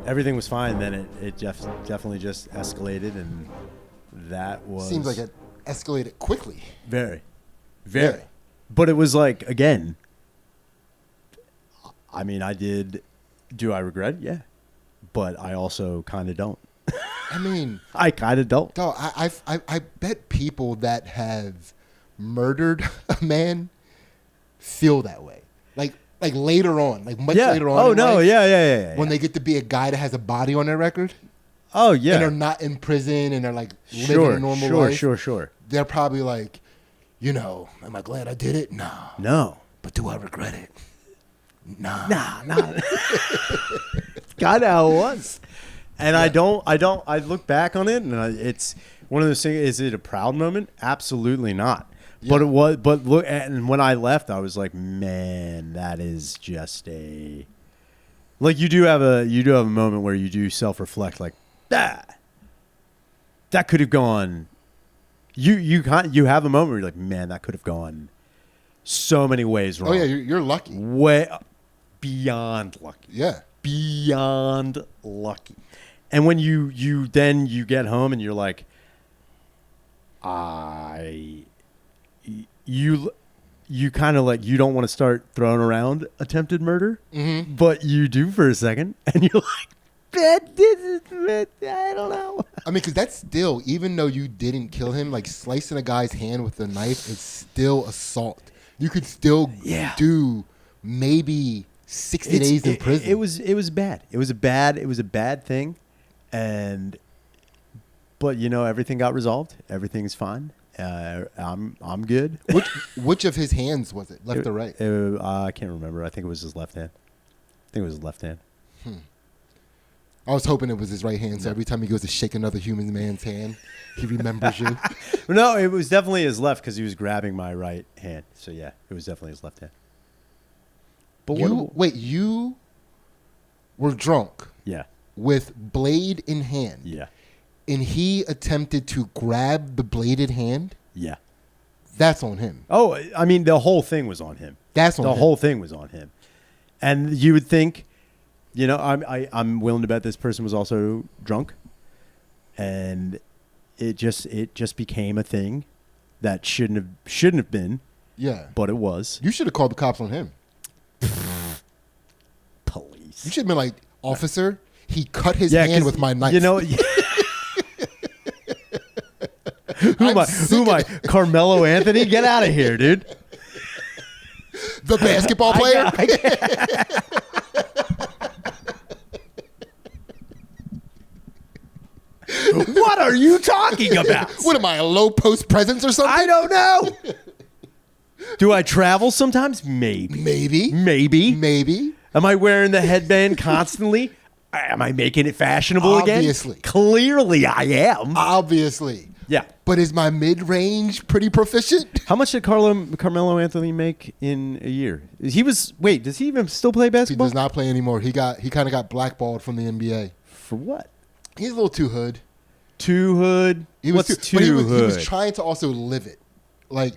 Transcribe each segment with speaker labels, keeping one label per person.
Speaker 1: everything was fine. Then it definitely just escalated, and that was...
Speaker 2: Seems like it escalated quickly.
Speaker 1: Very. Very. But it was like, again, I mean, do I regret it? Yeah. But I also kind of don't.
Speaker 2: I mean...
Speaker 1: I kind of don't.
Speaker 2: No, I bet people that have murdered a man feel that way. Like later on, like much later on.
Speaker 1: Oh, no, life, yeah.
Speaker 2: When they get to be a guy that has a body on their record.
Speaker 1: Oh, yeah.
Speaker 2: And they're not in prison and they're like living a normal life.
Speaker 1: Sure. They're
Speaker 2: probably like, am I glad I did it?
Speaker 1: No.
Speaker 2: But do I regret it? Nah.
Speaker 1: God, how it was. And I look back on it and it's one of those things. Is it a proud moment? Absolutely not. Yeah. But it was. But look, and when I left, I was like, man, that is just like you do have a moment where you do self-reflect, like that could have gone. You have a moment where you're like, man, that could have gone so many ways wrong.
Speaker 2: Oh yeah, you're lucky.
Speaker 1: Way beyond lucky.
Speaker 2: Yeah,
Speaker 1: beyond lucky. And when you get home and you're like, you kind of like, you don't want to start throwing around attempted murder, but you do for a second, and you're like, I don't know.
Speaker 2: I mean, because that's still, even though you didn't kill him, like slicing a guy's hand with a knife is still assault. You could still do maybe 60 days in prison.
Speaker 1: It was bad. It was a bad thing, but everything got resolved. Everything's fine. I'm good.
Speaker 2: Which of his hands was it? Left or right?
Speaker 1: I can't remember. I think it was his left hand.
Speaker 2: I was hoping it was his right hand, so every time he goes to shake another human man's hand, he remembers you.
Speaker 1: No, it was definitely his left because he was grabbing my right hand. So yeah, it was definitely his left hand. But
Speaker 2: you were drunk.
Speaker 1: Yeah.
Speaker 2: With blade in hand.
Speaker 1: Yeah.
Speaker 2: And he attempted to grab the bladed hand.
Speaker 1: Yeah.
Speaker 2: That's on him.
Speaker 1: Oh, I mean, the whole thing was on him.
Speaker 2: That's on him.
Speaker 1: The whole thing was on him. And you would think, I'm willing to bet this person was also drunk. And it just became a thing that shouldn't have been.
Speaker 2: Yeah.
Speaker 1: But it was.
Speaker 2: You should have called the cops on him.
Speaker 1: Police.
Speaker 2: You should have been like, officer, he cut his hand with my knife.
Speaker 1: Who am I? Carmelo Anthony? Get out of here, dude.
Speaker 2: The basketball player?
Speaker 1: What are you talking about?
Speaker 2: What am I, a low post presence or something?
Speaker 1: I don't know. Do I travel sometimes? Maybe. Am I wearing the headband constantly? Am I making it fashionable again?
Speaker 2: Obviously.
Speaker 1: Clearly I am.
Speaker 2: Obviously.
Speaker 1: Yeah.
Speaker 2: But is my mid-range pretty proficient?
Speaker 1: How much did Carmelo Anthony make in a year? Does he even still play basketball?
Speaker 2: He does not play anymore. He kind of got blackballed from the NBA.
Speaker 1: For what?
Speaker 2: He's a little too hood.
Speaker 1: Too hood?
Speaker 2: He was He was trying to also live it. Like,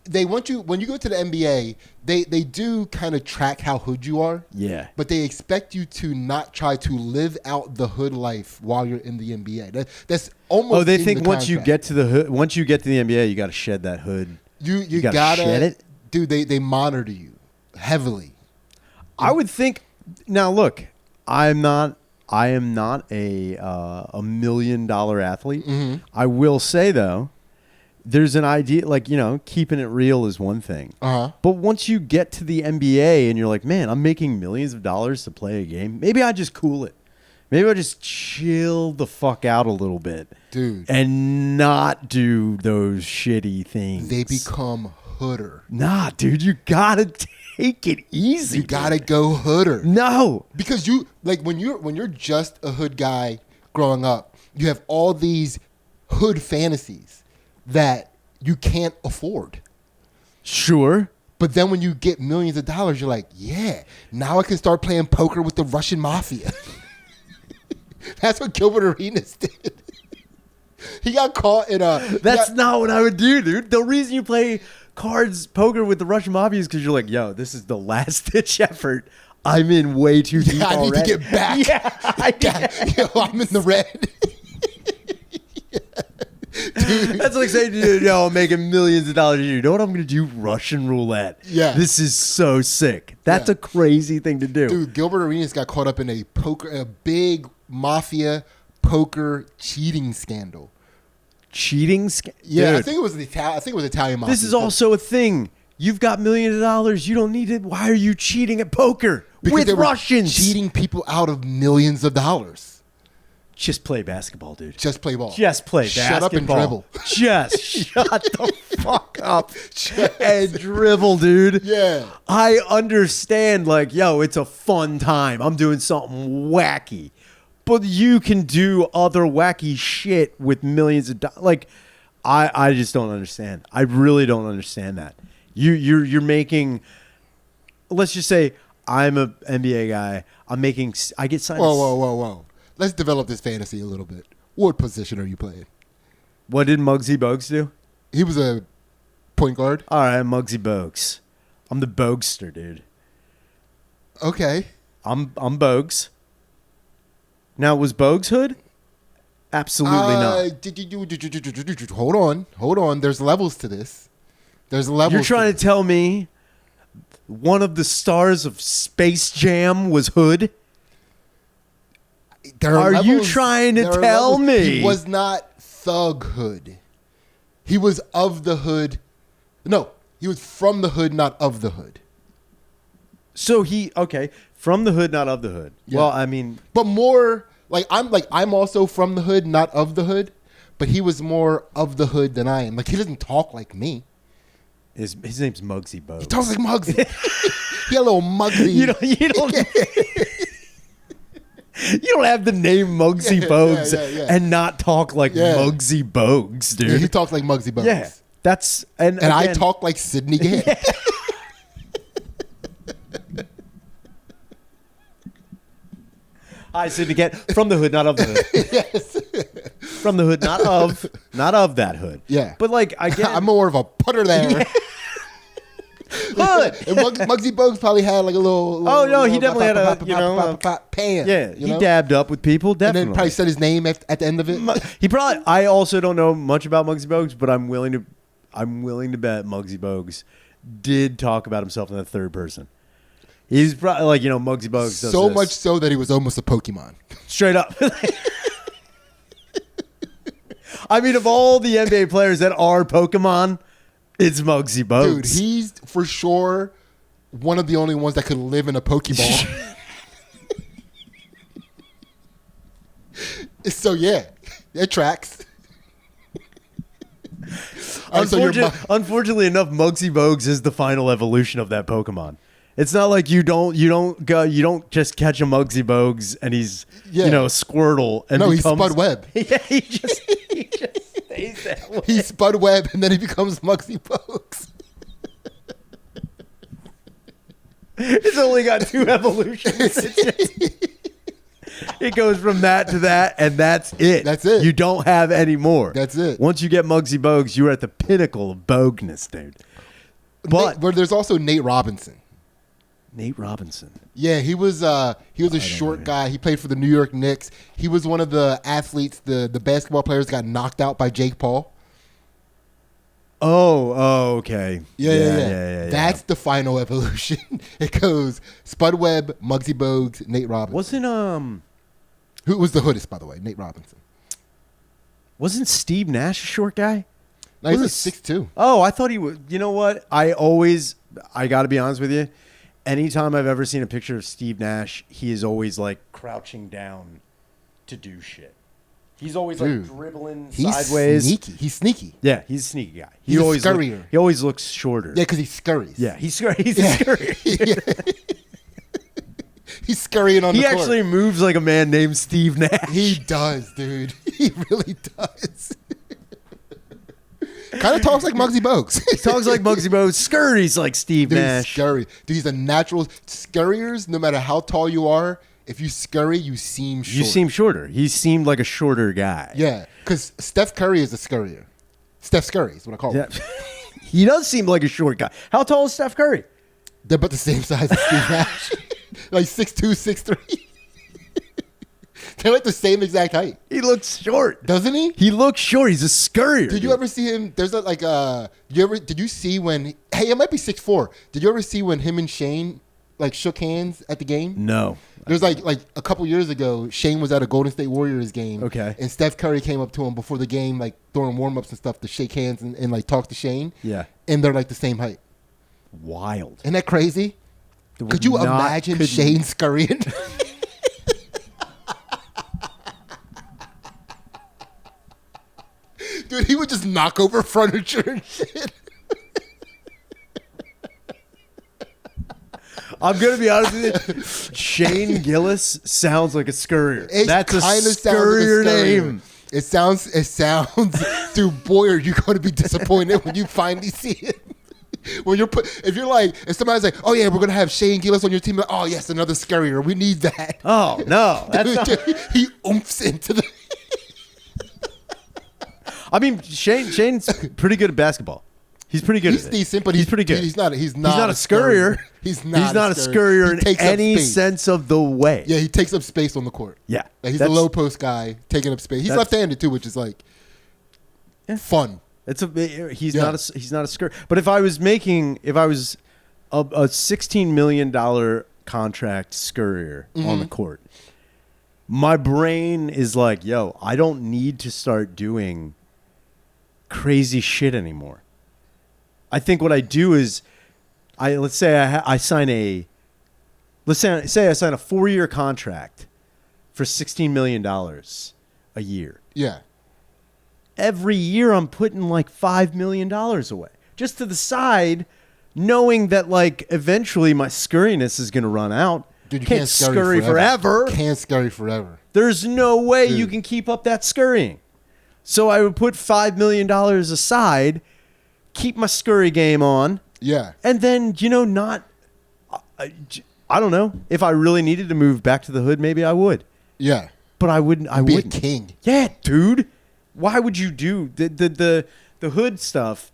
Speaker 2: they want you, when you go to the NBA, they do kind of track how hood you are.
Speaker 1: Yeah.
Speaker 2: But they expect you to not try to live out the hood life while you're in the NBA. That's almost.
Speaker 1: Oh, they think once you get to the hood, once you get to the NBA, you got to shed that hood.
Speaker 2: You gotta shed it, dude. They monitor you heavily.
Speaker 1: I would think. Now, look, I am not a $1 million athlete. Mm-hmm. I will say though, there's an idea, like, keeping it real is one thing.
Speaker 2: Uh-huh.
Speaker 1: But once you get to the NBA and you're like, man, I'm making millions of dollars to play a game, maybe I just cool it. Maybe I just chill the fuck out a little bit.
Speaker 2: Dude.
Speaker 1: And not do those shitty things.
Speaker 2: They become hooder.
Speaker 1: Nah, dude, you gotta take it easy.
Speaker 2: You gotta go hooder.
Speaker 1: No.
Speaker 2: Because when you're just a hood guy growing up, you have all these hood fantasies that you can't afford.
Speaker 1: Sure.
Speaker 2: But then when you get millions of dollars, you're like, yeah, now I can start playing poker with the Russian Mafia. That's what Gilbert Arenas did. He got caught in a...
Speaker 1: That's not what I would do, dude. The reason you play poker with the Russian Mafia is because you're like, yo, this is the last-ditch effort. I'm in way too deep
Speaker 2: I need
Speaker 1: already.
Speaker 2: to get back. Yo, I'm in the red. Dude.
Speaker 1: That's like saying, yo, I'm making millions of dollars a year. You know what I'm going to do? Russian roulette.
Speaker 2: Yeah.
Speaker 1: This is so sick. That's a crazy thing to do.
Speaker 2: Dude, Gilbert Arenas got caught up in a big mafia poker cheating scandal.
Speaker 1: Cheating?
Speaker 2: Yeah,
Speaker 1: Dude,
Speaker 2: I think it was Italian mafia.
Speaker 1: this is also a thing. You've got millions of dollars. You don't need it. Why are you cheating at poker with
Speaker 2: they were
Speaker 1: Russians?
Speaker 2: cheating people out of millions of dollars.
Speaker 1: Just play basketball, dude.
Speaker 2: Just play ball.
Speaker 1: Just play basketball.
Speaker 2: Shut up and dribble.
Speaker 1: Just shut the fuck up and dribble, dude.
Speaker 2: Yeah.
Speaker 1: I understand, like, yo, it's a fun time. I'm doing something wacky. But you can do other wacky shit with millions of dollars. Like, I just don't understand. I really don't understand that. You're making, let's just say I'm an NBA guy. I get signed.
Speaker 2: Whoa. Let's develop this fantasy a little bit. What position are you playing?
Speaker 1: What did Mugsy Bogues do?
Speaker 2: He was a point guard.
Speaker 1: All right, Mugsy Bogues. I'm the Bogester, dude.
Speaker 2: Okay.
Speaker 1: I'm Bogues. Now, was Bogues hood? Absolutely not.
Speaker 2: Hold on. There's levels to this.
Speaker 1: You're trying to tell me one of the stars of Space Jam was hood? Are you trying to tell me?
Speaker 2: He was not thug hood. He was of the hood. No, he was from the hood, not of the hood.
Speaker 1: So from the hood, not of the hood.
Speaker 2: Yeah.
Speaker 1: Well, I mean,
Speaker 2: but more I'm also from the hood, not of the hood. But he was more of the hood than I am. Like, he doesn't talk like me.
Speaker 1: his name's Mugsy Bogues.
Speaker 2: He talks like Mugsy. He a little Mugsy.
Speaker 1: You don't. You don't have the name Mugsy Bogues and not talk like Mugsy Bogues, dude.
Speaker 2: Yeah, he talks like Mugsy Bogues.
Speaker 1: Yeah, that's and
Speaker 2: again,
Speaker 1: I
Speaker 2: talk like Sidney Gantt.
Speaker 1: Yeah. Hi, Sidney Gantt. From the hood, not of the hood.
Speaker 2: Yes.
Speaker 1: From the hood, not of that hood.
Speaker 2: Yeah,
Speaker 1: but like
Speaker 2: I'm more of a putter there.
Speaker 1: Yeah. Hood.
Speaker 2: And Mugsy Bogues probably had like a little.
Speaker 1: He definitely had a
Speaker 2: pan.
Speaker 1: Yeah, he dabbed up with people, definitely.
Speaker 2: And then probably said his name at the end of it.
Speaker 1: He probably. I also don't know much about Mugsy Bogues, but I'm willing to bet Mugsy Bogues did talk about himself in the third person. He's probably like, Mugsy Bogues does
Speaker 2: so
Speaker 1: this.
Speaker 2: much so that he was almost a Pokemon.
Speaker 1: Straight up. I mean, of all the NBA players that are Pokemon, it's Mugsy Bogues.
Speaker 2: Dude, he's for sure one of the only ones that could live in a Pokeball. So, yeah, it tracks.
Speaker 1: Unfortunately enough, Mugsy Bogues is the final evolution of that Pokemon. It's not like you don't just catch a Mugsy Bogues and he's Squirtle and
Speaker 2: he's Spud Webb.
Speaker 1: Yeah, he just stays that way.
Speaker 2: He's Spud Webb and then he becomes Mugsy Bogues.
Speaker 1: It's only got 2 evolutions. It goes from that to that, and that's it.
Speaker 2: That's it.
Speaker 1: You don't have any more.
Speaker 2: That's it.
Speaker 1: Once you get Mugsy Bogues, you're at the pinnacle of bogness, dude. But
Speaker 2: there's also Nate Robinson.
Speaker 1: Nate Robinson.
Speaker 2: Yeah, he was a short guy. He played for the New York Knicks. He was one of the athletes, the basketball players got knocked out by Jake Paul.
Speaker 1: Oh, okay.
Speaker 2: Yeah. That's the final evolution. It goes Spud Webb, Mugsy Bogues, Nate Robinson.
Speaker 1: Who
Speaker 2: was the hoodist, by the way? Nate Robinson.
Speaker 1: Wasn't Steve Nash a short guy?
Speaker 2: No, he's like 6'2".
Speaker 1: Oh, I thought he was. You know what? I got to be honest with you. Anytime I've ever seen a picture of Steve Nash, he is always like crouching down to do shit. He's always like dribbling sideways.
Speaker 2: He's sneaky.
Speaker 1: Yeah, he's a sneaky guy.
Speaker 2: He's a scurrier.
Speaker 1: He always looks shorter.
Speaker 2: Yeah, because he scurries.
Speaker 1: Yeah, he's a scurrier.
Speaker 2: Yeah. He's scurrying on the court.
Speaker 1: He actually moves like a man named Steve Nash.
Speaker 2: He does, dude. He really does. Kind of talks like Mugsy Bogues.
Speaker 1: He talks like Mugsy Bogues. Scurries like Steve Nash.
Speaker 2: Scurry. Dude, he's a natural. Scurriers, no matter how tall you are, if you scurry, you seem short.
Speaker 1: You seem shorter. He seemed like a shorter guy.
Speaker 2: Yeah, because Steph Curry is a scurrier. Steph Curry is what I call him.
Speaker 1: He does seem like a short guy. How tall is Steph Curry?
Speaker 2: They're about the same size as Steve Nash. like 6'2", 6'3". They're like the same exact height.
Speaker 1: He looks short,
Speaker 2: doesn't he?
Speaker 1: He looks short. He's a scurrier.
Speaker 2: Did you ever see him? There's did you see when? Hey, it might be 6'4". Did you ever see when him and Shane like shook hands at the game?
Speaker 1: No.
Speaker 2: There's like a couple years ago, Shane was at a Golden State Warriors game.
Speaker 1: Okay.
Speaker 2: And Steph Curry came up to him before the game, like during warm-ups and stuff, to shake hands and like talk to Shane.
Speaker 1: Yeah.
Speaker 2: And they're like the same height.
Speaker 1: Wild.
Speaker 2: Isn't that crazy? Could you imagine Shane scurrying? Dude, he would just knock over furniture and shit.
Speaker 1: I'm going to be honest with you. Shane Gillis sounds like a scurrier. That's a scurrier name.
Speaker 2: It sounds, dude, boy, are you going to be disappointed when you finally see it. When if somebody's like, oh yeah, we're going to have Shane Gillis on your team. Like, oh yes, another scurrier. We need that.
Speaker 1: Oh, no. That's
Speaker 2: dude, he oomphs into the...
Speaker 1: I mean, Shane's pretty good at basketball. He's pretty good.
Speaker 2: He's decent, but
Speaker 1: he's pretty good.
Speaker 2: He's not a
Speaker 1: scurrier. He's not a scurrier in any sense of the way.
Speaker 2: Yeah, he takes up space on the court.
Speaker 1: Yeah,
Speaker 2: like he's a low post guy taking up space. He's left-handed too, which is like fun.
Speaker 1: He's not a scurrier. But if I was a $16 million contract scurrier on the court, my brain is like, yo, I don't need to start doing crazy shit anymore. I think what I do is, let's say I sign a 4-year contract for $16 million a year.
Speaker 2: Yeah.
Speaker 1: Every year I'm putting like $5 million away just to the side, knowing that like eventually my scurriness is going to run out.
Speaker 2: Dude, you can't scurry forever. Can't scurry forever.
Speaker 1: There's no way you can keep up that scurrying. So I would put $5 million aside, keep my scurry game on.
Speaker 2: Yeah.
Speaker 1: And then, I don't know. If I really needed to move back to the hood, maybe I would.
Speaker 2: Yeah.
Speaker 1: But I wouldn't. I wouldn't.
Speaker 2: Be a king.
Speaker 1: Yeah, dude. Why would you do the hood stuff?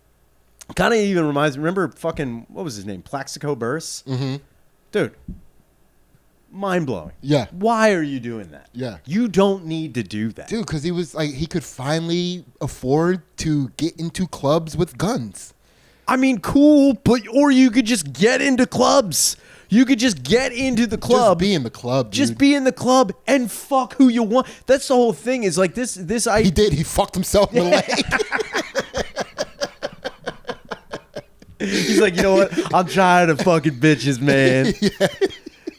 Speaker 1: Kind of even reminds me. Remember fucking, what was his name? Plaxico Burress?
Speaker 2: Mm-hmm.
Speaker 1: Dude. Mind blowing.
Speaker 2: Yeah.
Speaker 1: Why are you doing that?
Speaker 2: Yeah.
Speaker 1: You don't need to do that.
Speaker 2: Dude, because he was like, he could finally afford to get into clubs with guns.
Speaker 1: I mean, cool, or you could just get into clubs. You could just get into the club.
Speaker 2: Just be in the club, dude.
Speaker 1: Just be in the club and fuck who you want. That's the whole thing is like this.
Speaker 2: He did. He fucked himself in the leg.
Speaker 1: He's like, you know what? I'm tired of fucking bitches, man. Yeah.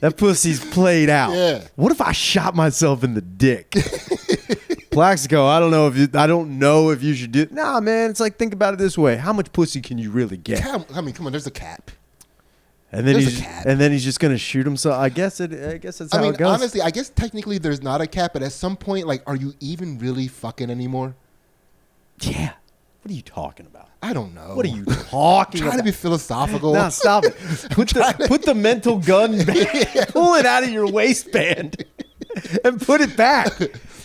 Speaker 1: That pussy's played out.
Speaker 2: Yeah.
Speaker 1: What if I shot myself in the dick? Plaxico, I don't know if you should do. Nah, man. It's like, think about it this way: how much pussy can you really get?
Speaker 2: I mean, come on. There's a cap.
Speaker 1: And then he's just gonna shoot himself. I guess that's how it goes.
Speaker 2: Honestly, I guess technically there's not a cap, but at some point, like, are you even really fucking anymore?
Speaker 1: Yeah. What are you talking about?
Speaker 2: I don't know.
Speaker 1: What are you talking about?
Speaker 2: Trying to be philosophical.
Speaker 1: No, stop it. Put the mental gun back. Pull it out of your waistband and put it back.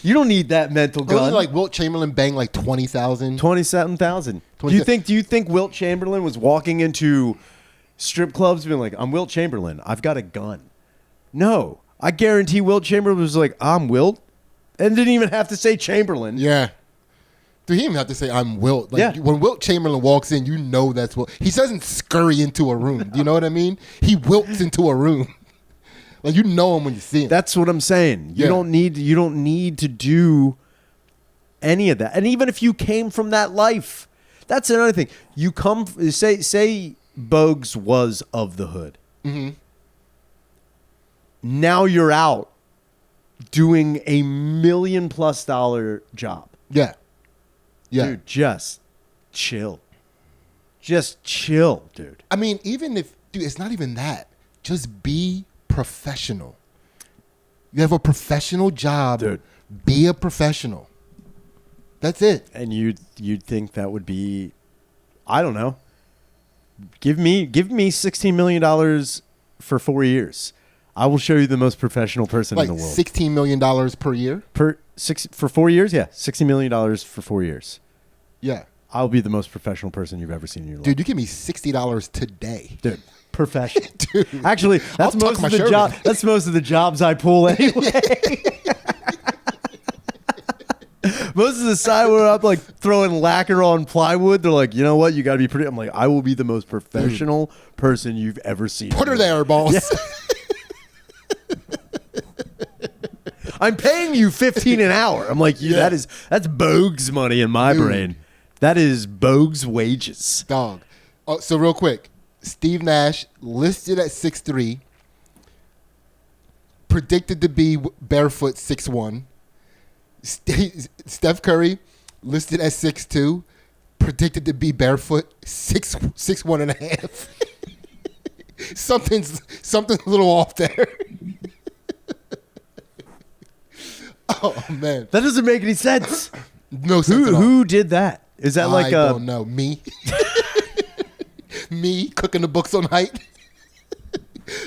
Speaker 1: You don't need that mental gun.
Speaker 2: Like Wilt Chamberlain banged like 20,000.
Speaker 1: 27,000. Do you think Wilt Chamberlain was walking into strip clubs being like, I'm Wilt Chamberlain, I've got a gun? No. I guarantee Wilt Chamberlain was like, I'm Wilt, and didn't even have to say Chamberlain.
Speaker 2: Yeah. Dude, he didn't even have to say I'm Wilt. Like,
Speaker 1: yeah.
Speaker 2: When Wilt Chamberlain walks in, you know that's Wilt. He doesn't scurry into a room. Do you know what I mean? He wilts into a room. Like, you know him when you see him.
Speaker 1: That's what I'm saying. You don't need to do any of that. And even if you came from that life, that's another thing. You come say Bogues was of the hood.
Speaker 2: Mm-hmm.
Speaker 1: Now you're out doing a $1 million+ job.
Speaker 2: Yeah. Yeah.
Speaker 1: Dude, just chill. Just chill, dude.
Speaker 2: I mean, it's not even that. Just be professional. You have a professional job.
Speaker 1: Dude.
Speaker 2: Be a professional. That's it.
Speaker 1: And you'd think that would be, I don't know. Give me $16 million for 4 years. I will show you the most professional person in the world.
Speaker 2: $16 million per year?
Speaker 1: For 4 years, yeah. $60 million for 4 years.
Speaker 2: Yeah.
Speaker 1: I'll be the most professional person you've ever seen in your life.
Speaker 2: Dude, you give me $60 today.
Speaker 1: Dude, professional.
Speaker 2: Dude,
Speaker 1: Actually,
Speaker 2: I'll
Speaker 1: that's
Speaker 2: tuck
Speaker 1: most
Speaker 2: my
Speaker 1: of the
Speaker 2: shirt
Speaker 1: job.
Speaker 2: in.
Speaker 1: That's most of the jobs I pull anyway. Most of the side where I'm like throwing lacquer on plywood, they're like, you know what, you got to be pretty. I'm like, I will be the most professional person you've ever seen.
Speaker 2: Put her there, boss.
Speaker 1: Yeah. I'm paying you $15 an hour. I'm like, yeah. That's Bogues money in my brain. That is Bogues wages.
Speaker 2: Dog. Oh, so real quick, Steve Nash listed at 6'3", predicted to be barefoot 6'1". Steph Curry listed at 6'2", predicted to be barefoot 6'1" and a half. Something's a little off there. Oh man,
Speaker 1: that doesn't make any sense.
Speaker 2: No sense at all.
Speaker 1: Who did that? Is that like
Speaker 2: I don't know. Me. Me cooking the books on height.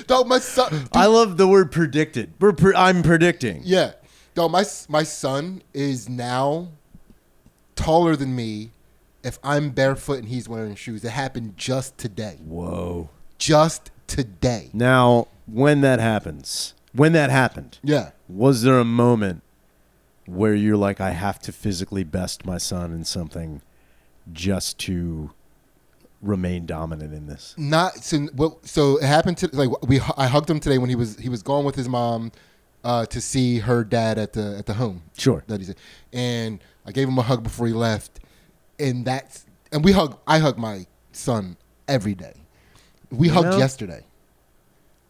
Speaker 2: Dog, my son. Dude,
Speaker 1: I love the word predicted. I'm predicting.
Speaker 2: Yeah. Dog, my son is now taller than me if I'm barefoot and he's wearing shoes. It happened just today.
Speaker 1: Whoa.
Speaker 2: Just today.
Speaker 1: Now, when that happened,
Speaker 2: yeah,
Speaker 1: was there a moment where you're like, I have to physically best my son in something just to remain dominant in this?
Speaker 2: Not so. Well, so it happened to I hugged him today when he was gone with his mom to see her dad at the home.
Speaker 1: Sure.
Speaker 2: That he said, and I gave him a hug before he left, and I hug my son every day. We hugged yesterday.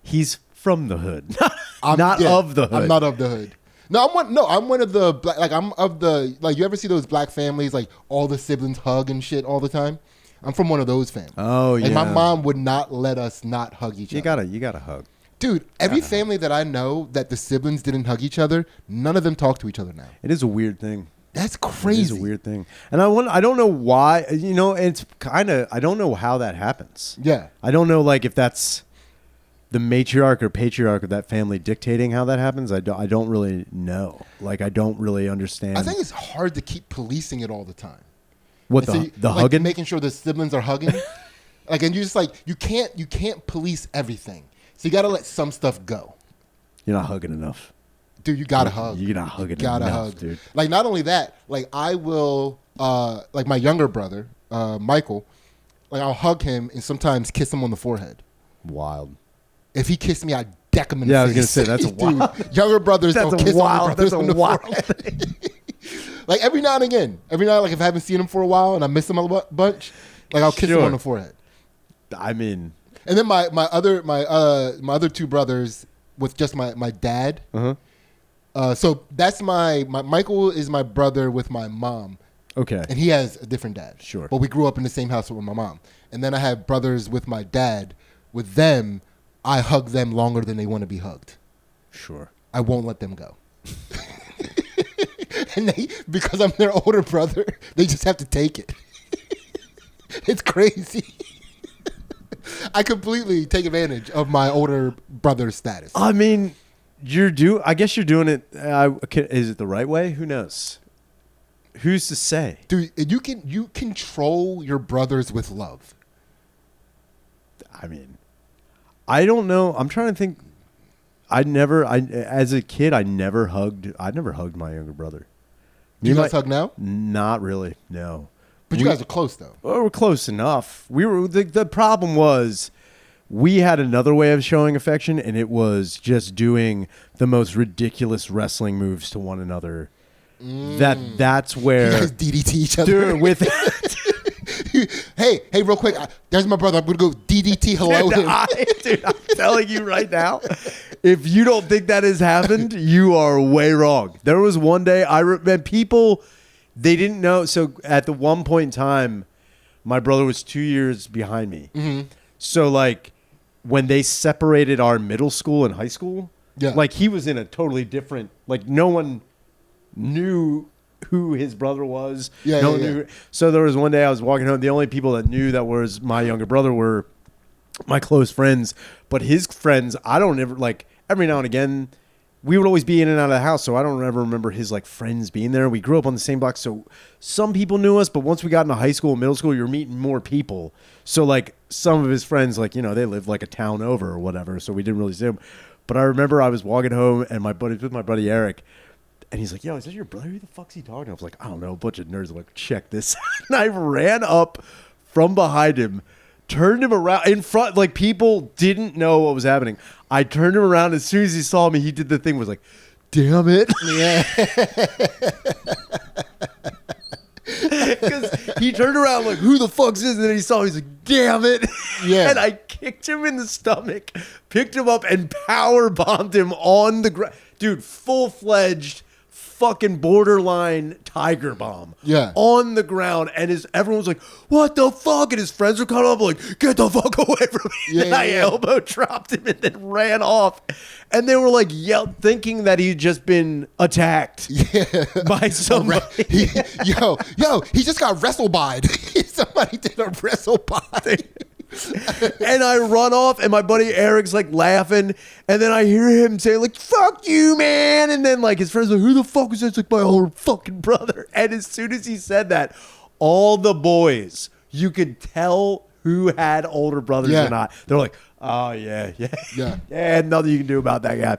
Speaker 1: He's from the hood, not of the hood.
Speaker 2: I'm not of the hood. No, I'm one of the black. Like I'm of the like. You ever see those black families like all the siblings hug and shit all the time? I'm from one of those families.
Speaker 1: Oh yeah.
Speaker 2: Like my mom would not let us not hug each other.
Speaker 1: You gotta hug.
Speaker 2: Dude, every family that I know that the siblings didn't hug each other, none of them talk to each other now.
Speaker 1: It is a weird thing.
Speaker 2: That's crazy.
Speaker 1: It is a weird thing, and I don't know why. You know, it's kind of I don't know how that happens.
Speaker 2: Yeah,
Speaker 1: I don't know like if that's the matriarch or patriarch of that family dictating how that happens. I don't really know. Like I don't really understand.
Speaker 2: I think it's hard to keep policing it all the time.
Speaker 1: What
Speaker 2: and
Speaker 1: the
Speaker 2: like,
Speaker 1: hugging?
Speaker 2: Making sure the siblings are hugging. Like, and you just like you can't police everything. So you got to let some stuff go.
Speaker 1: You're not hugging enough.
Speaker 2: Dude, you got to hug.
Speaker 1: You're not hugging
Speaker 2: gotta
Speaker 1: enough,
Speaker 2: hug.
Speaker 1: dude.
Speaker 2: Like, not only that, like, I will, like, my younger brother, Michael, like, I'll hug him and sometimes kiss him on the forehead.
Speaker 1: Wild.
Speaker 2: If he kissed me, I'd deck him in the face.
Speaker 1: I was going to say, that's a wild.
Speaker 2: Dude, younger brothers don't kiss older brothers on the forehead.
Speaker 1: Thing.
Speaker 2: Like, every now and again. Like, if I haven't seen him for a while and I miss him a bunch, like, I'll kiss him on the forehead.
Speaker 1: I mean...
Speaker 2: And then my other two brothers with just my dad. So that's my Michael is my brother with my mom.
Speaker 1: Okay.
Speaker 2: And he has a different dad.
Speaker 1: Sure.
Speaker 2: But we grew up in the same house with my mom. And then I have brothers with my dad. With them, I hug them longer than they want to be hugged.
Speaker 1: Sure.
Speaker 2: I won't let them go. And because I'm their older brother, they just have to take it. It's crazy. I completely take advantage of my older brother's status.
Speaker 1: I mean, I guess you're doing it. Is it the right way? Who knows? Who's to say?
Speaker 2: Dude, you control your brothers with love.
Speaker 1: I mean, I don't know. I'm trying to think. As a kid, I never hugged my younger brother.
Speaker 2: Do you guys hug now?
Speaker 1: Not really, no.
Speaker 2: But you guys are close, though.
Speaker 1: Well, we're close enough. The problem was we had another way of showing affection, and it was just doing the most ridiculous wrestling moves to one another. That's where
Speaker 2: you guys DDT each other.
Speaker 1: Dude,
Speaker 2: hey, real quick. There's my brother. I'm gonna go DDT hello him.
Speaker 1: Dude, I'm telling you right now, if you don't think that has happened, you are way wrong. There was one day people. They didn't know. So at the one point in time, my brother was 2 years behind me. Mm-hmm. So like when they separated our middle school and high school, like he was in a totally different, like no one knew who his brother was. So there was one day I was walking home. The only people that knew that was my younger brother were my close friends. But his friends, I don't ever, like every now and again, we would always be in and out of the house, so I don't ever remember his like friends being there. We grew up on the same block, so some people knew us, but once we got into high school and middle school, you're meeting more people. So like some of his friends, like, you know, they lived like a town over or whatever, so we didn't really see them. But I remember I was walking home and with my buddy Eric, and he's like, "Yo, is that your brother? Who the fuck's he talking to?" I was like, "I don't know." A bunch of nerds were like, "Check this." And I ran up from behind him, turned him around in front, like people didn't know what was happening. I turned him around. As soon as he saw me, he did the thing, was like, "Damn it."
Speaker 2: Yeah.
Speaker 1: Because he turned around like, "Who the fuck's this?" And then he saw me, he's like, "Damn it."
Speaker 2: Yeah.
Speaker 1: And I kicked him in the stomach, picked him up, and power bombed him on the ground. Dude, full-fledged fucking borderline tiger bomb.
Speaker 2: Yeah.
Speaker 1: On the ground. And everyone was like, "What the fuck?" And his friends were coming up like, "Get the fuck away from me."
Speaker 2: Yeah,
Speaker 1: and I elbow dropped him and then ran off. And they were like thinking that he'd just been attacked by somebody.
Speaker 2: He just got wrestle-byed. Somebody did a wrestle-by.
Speaker 1: And I run off, and my buddy Eric's like laughing, and then I hear him say like, "Fuck you, man!" And then like his friends are like, "Who the fuck is that?" It's like, "My older fucking brother." And as soon as he said that, all the boys, you could tell who had older brothers or not. They're like, "Oh yeah, nothing you can do about that guy."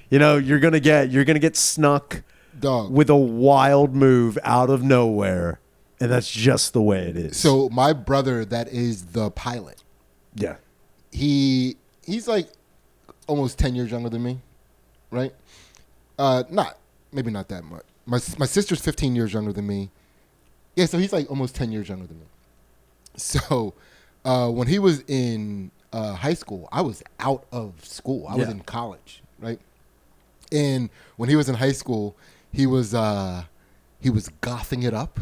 Speaker 1: You know, you're gonna get snuck,
Speaker 2: dog,
Speaker 1: with a wild move out of nowhere. And that's just the way it is.
Speaker 2: So my brother, that is the pilot.
Speaker 1: Yeah.
Speaker 2: He's like almost 10 years younger than me, right? Maybe not that much. My sister's 15 years younger than me. Yeah, so he's like almost 10 years younger than me. So when he was in high school, I was out of school. I was in college, right? And when he was in high school, he was gothing it up.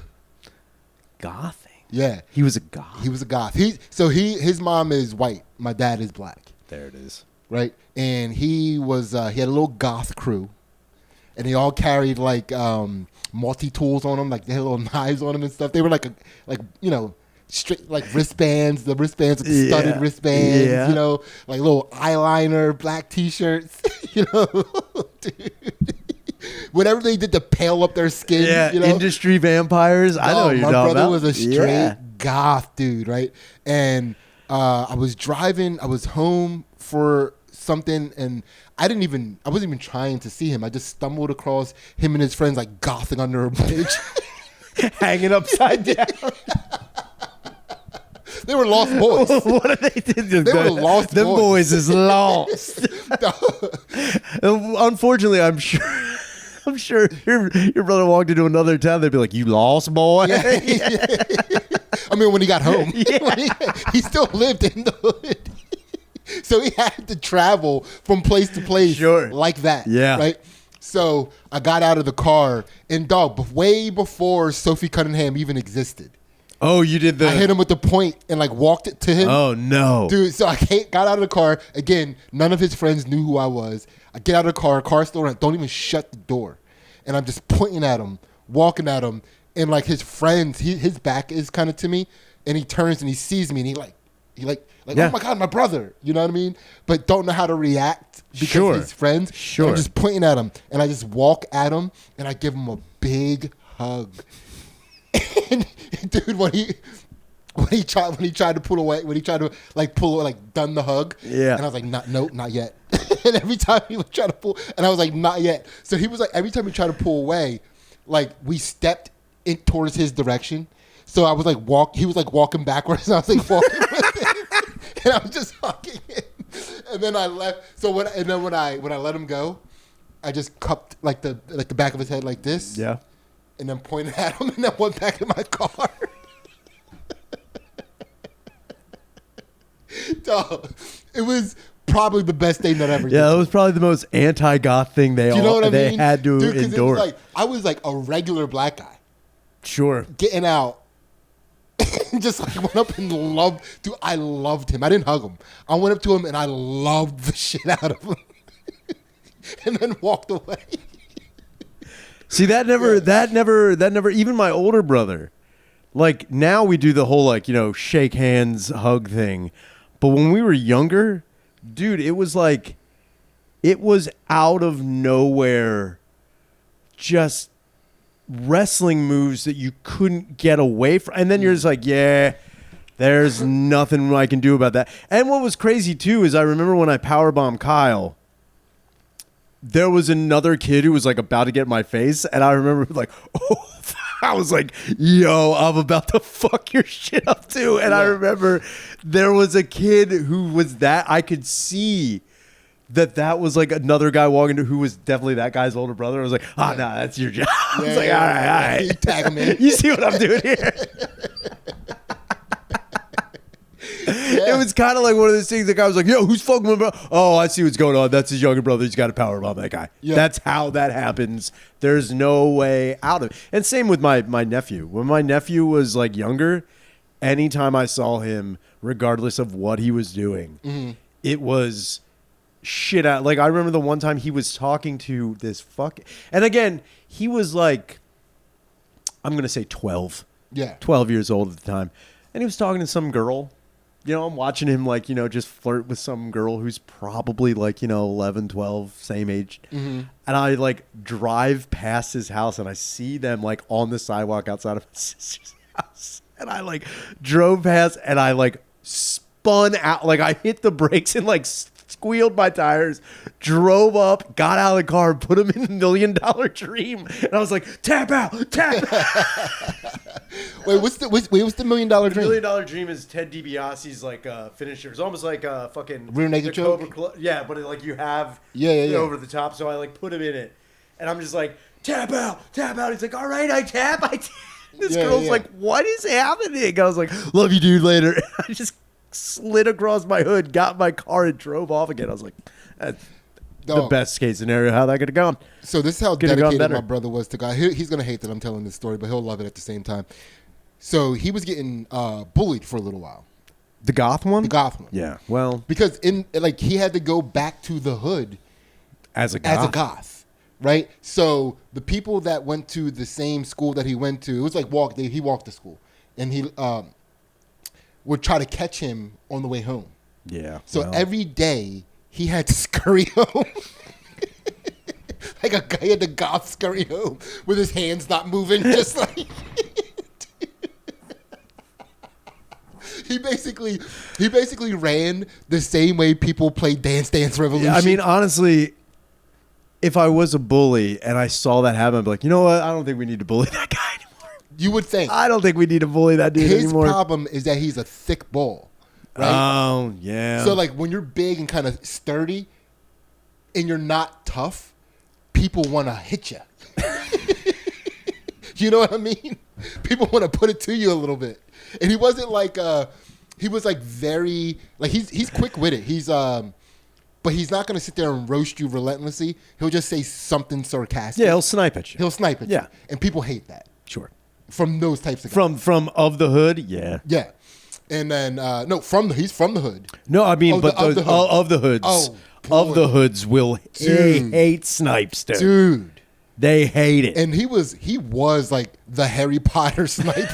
Speaker 1: Gothing?
Speaker 2: Yeah.
Speaker 1: He was a goth.
Speaker 2: He was a goth. His mom is white. My dad is black.
Speaker 1: There it is.
Speaker 2: Right? And he had a little goth crew. And they all carried like multi-tools on them, like they had little knives on them and stuff. They were like straight like wristbands, the wristbands with the studded wristbands, you know, like little eyeliner, black t-shirts, you know. Dude. Whatever they did to pale up their skin, you know?
Speaker 1: Industry vampires. I know what you're talking about.
Speaker 2: My brother was a straight goth dude, right? And I was home for something, and I wasn't even trying to see him. I just stumbled across him and his friends like gothing under a bridge.
Speaker 1: Hanging upside down.
Speaker 2: They were lost boys.
Speaker 1: What did they do?
Speaker 2: They were lost boys.
Speaker 1: Them boys is lost. Unfortunately, I'm sure your brother walked into another town, they'd be like, "You lost, boy."
Speaker 2: Yeah. I mean, when he got home, he still lived in the hood. So he had to travel from place to place like that. Yeah. Right? So I got out of the car, and way before Sophie Cunningham even existed.
Speaker 1: Oh, you did
Speaker 2: I hit him with the point and like walked it to him.
Speaker 1: Oh, no.
Speaker 2: Dude, so I got out of the car. Again, none of his friends knew who I was. I get out of the car still running. Don't even shut the door. And I'm just pointing at him, walking at him. And like his friends, his back is kind of to me. And he turns and he sees me and he oh my God, my brother. You know what I mean? But don't know how to react because of his friends. Sure. And I'm just pointing at him. And I just walk at him and I give him a big hug. And dude, when he tried to pull away, when he tried to done the hug, and I was like, not yet. And every time he would try to pull, and I was like, not yet. So he was like, every time he tried to pull away, like we stepped in towards his direction. So I was like he was like walking backwards, and I was like walking with him, and I was just hugging him. And then I left. So when I let him go, I just cupped like the back of his head like this.
Speaker 1: Yeah.
Speaker 2: And then pointed at him and then went back in my car. Dog, it was probably the best thing that ever did.
Speaker 1: Yeah, it was probably the most anti-goth thing they had to
Speaker 2: Dude,
Speaker 1: endure.
Speaker 2: I was like a regular black guy.
Speaker 1: Sure.
Speaker 2: Getting out. Just like went up and I loved him. I didn't hug him. I went up to him and I loved the shit out of him. And then walked away.
Speaker 1: See, that never, even my older brother, like now we do the whole like, shake hands, hug thing. But when we were younger, dude, it was like, it was out of nowhere, just wrestling moves that you couldn't get away from. And then you're just like, yeah, there's nothing I can do about that. And what was crazy, too, is I remember when I powerbombed Kyle, there was another kid who was like about to get in my face. And I remember like, oh, I was like, yo, I'm about to fuck your shit up, too. And I remember there was a kid who was that I could see that was like another guy walking to who was definitely that guy's older brother. I was like, no, that's your job. I was like, all right.
Speaker 2: You tag him in.
Speaker 1: You see what I'm doing here? It was kind of like one of those things. The guy was like, yo, who's fucking my brother? Oh, I see what's going on. That's his younger brother. He's got to powerbomb that guy. Yeah. That's how that happens. There's no way out of it. And same with my nephew. When my nephew was like younger, anytime I saw him, regardless of what he was doing, it was shit out. Like, I remember the one time he was talking to this and again, he was like, I'm going to say 12. Yeah. 12 years old at the time. And he was talking to some girl. You know, I'm watching him, like, you know, just flirt with some girl who's probably, like, you know, 11, 12, same age. And I, like, drive past his house, and I see them, like, on the sidewalk outside of his sister's house. And I, like, drove past, and I, like, spun out. Like, I hit the brakes and, like, squealed my tires, drove up, got out of the car, put him in the $1 Million Dream. And I was like, tap out.
Speaker 2: Wait, what's the $1 Million Dream?
Speaker 1: The $1 Million Dream is Ted DiBiase's like finisher. It's almost like a fucking
Speaker 2: rear naked choke.
Speaker 1: Yeah, but like you have over the top. So I like put him in it, and I'm just like, tap out. He's like, all right, I tap. This girl's like, what is happening? I was like, love you, dude. Later. And I just slid across my hood, got in my car, and drove off again. I was like, that's the best case scenario. How that could have gone.
Speaker 2: So this is how dedicated my brother was to God. He's going to hate that I'm telling this story, but he'll love it at the same time. So he was getting bullied for a little while.
Speaker 1: The Goth one?
Speaker 2: The Goth one.
Speaker 1: Yeah. Well,
Speaker 2: because he had to go back to the hood
Speaker 1: as a Goth.
Speaker 2: Right? So the people that went to the same school that he went to, it was like he walked to school, and he would try to catch him on the way home.
Speaker 1: Yeah.
Speaker 2: So every day he had to scurry home. Like a guy had to Goth scurry home with his hands not moving, just like he basically ran the same way people play Dance Dance Revolution.
Speaker 1: Yeah, I mean, honestly, if I was a bully and I saw that happen, I'd be like, you know what? I don't think we need to bully that guy anymore.
Speaker 2: You would think.
Speaker 1: I don't think we need to bully that dude anymore.
Speaker 2: His problem is that he's a thick ball. Right?
Speaker 1: Oh, yeah.
Speaker 2: So, like, when you're big and kind of sturdy and you're not tough, people want to hit you. You know what I mean? People want to put it to you a little bit. And he wasn't like, he was like very, like he's quick-witted. But he's not going to sit there and roast you relentlessly. He'll just say something sarcastic.
Speaker 1: Yeah, he'll snipe at you.
Speaker 2: Yeah. And people hate that.
Speaker 1: Sure.
Speaker 2: From those types of guys.
Speaker 1: From Of the Hood? Yeah.
Speaker 2: Yeah. And then, he's from the Hood.
Speaker 1: No, I mean, but of the Hoods.
Speaker 2: Oh, boy.
Speaker 1: Of the Hoods will hate Snipes, dude.
Speaker 2: Dude.
Speaker 1: They hate it.
Speaker 2: And he was like the Harry Potter snipe.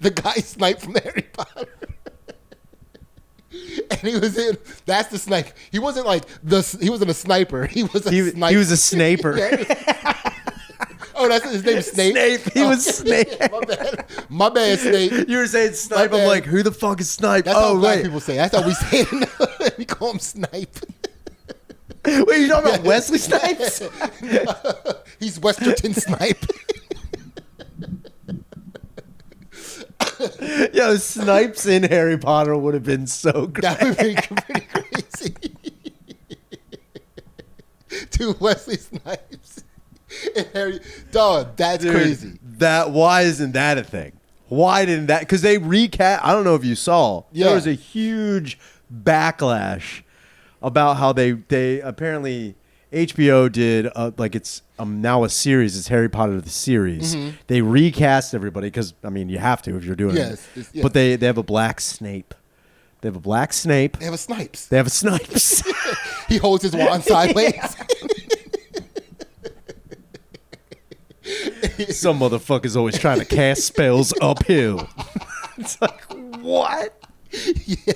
Speaker 2: The guy sniped from the Harry Potter. And he was that's the snipe. He wasn't like he wasn't a sniper. He was a sniper.
Speaker 1: He was a snaper.
Speaker 2: Oh, that's his name is Snape?
Speaker 1: Snape. He was Snape.
Speaker 2: My bad, Snape.
Speaker 1: You were saying Snipe. I'm like, who the fuck is Snipe?
Speaker 2: That's how black people say. That's how we say it. We call him Snipe.
Speaker 1: Wait, you talking about Wesley Snipes?
Speaker 2: He's Westerton Snipe.
Speaker 1: Yo, Snipes in Harry Potter would have been so great.
Speaker 2: That would be pretty crazy. To Wesley Snipes. And Harry, dog, that's crazy.
Speaker 1: Why isn't that a thing? Why didn't that? Because they recast. I don't know if you saw. Yeah. There was a huge backlash about how they apparently HBO did like it's now a series. It's Harry Potter the series. Mm-hmm. They recast everybody because I mean you have to if you're doing it. Yeah. But they have a black Snape. They have a black Snape.
Speaker 2: They have a Snipes.
Speaker 1: They have a Snipes.
Speaker 2: He holds his wand sideways.
Speaker 1: Some motherfucker's always trying to cast spells uphill. It's like, what?
Speaker 2: Yeah.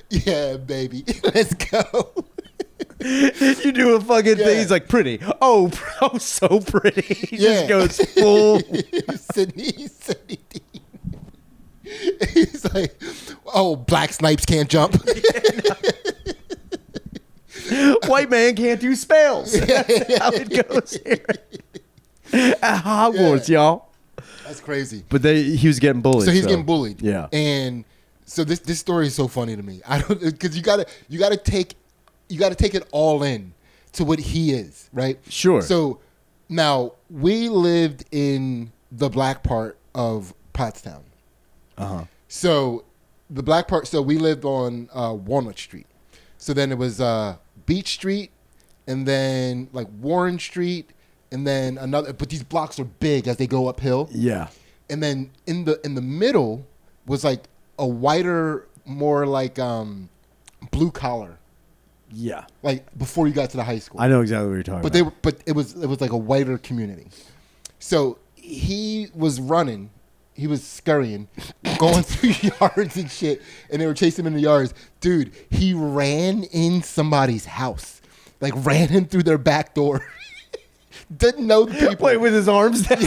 Speaker 2: Yeah, baby. Let's go.
Speaker 1: You do a fucking thing. He's like, pretty. Oh, so pretty. He just goes full.
Speaker 2: Sidney Dean. He's like, oh, black Snipes can't jump.
Speaker 1: White man can't do spells. That's how it goes here. At Hogwarts, y'all.
Speaker 2: That's crazy.
Speaker 1: But he was getting bullied.
Speaker 2: So he's getting bullied.
Speaker 1: Yeah.
Speaker 2: And so this story is so funny to me. I don't, because you gotta take it all in to what he is, right?
Speaker 1: Sure.
Speaker 2: So now we lived in the black part of Pottstown. So the black part. So we lived on Walnut Street. So then it was Beach Street, and then like Warren Street, and then another. But these blocks are big as they go uphill.
Speaker 1: Yeah.
Speaker 2: And then in the middle was like a whiter, more like blue collar.
Speaker 1: Yeah.
Speaker 2: Like before you got to the high school.
Speaker 1: I know exactly what you're talking about.
Speaker 2: But it was like a whiter community. So he was running. He was scurrying, going through yards and shit, and they were chasing him in the yards. Dude, he ran in somebody's house. Like, ran in through their back door. Didn't know the people.
Speaker 1: Wait, with his arms down?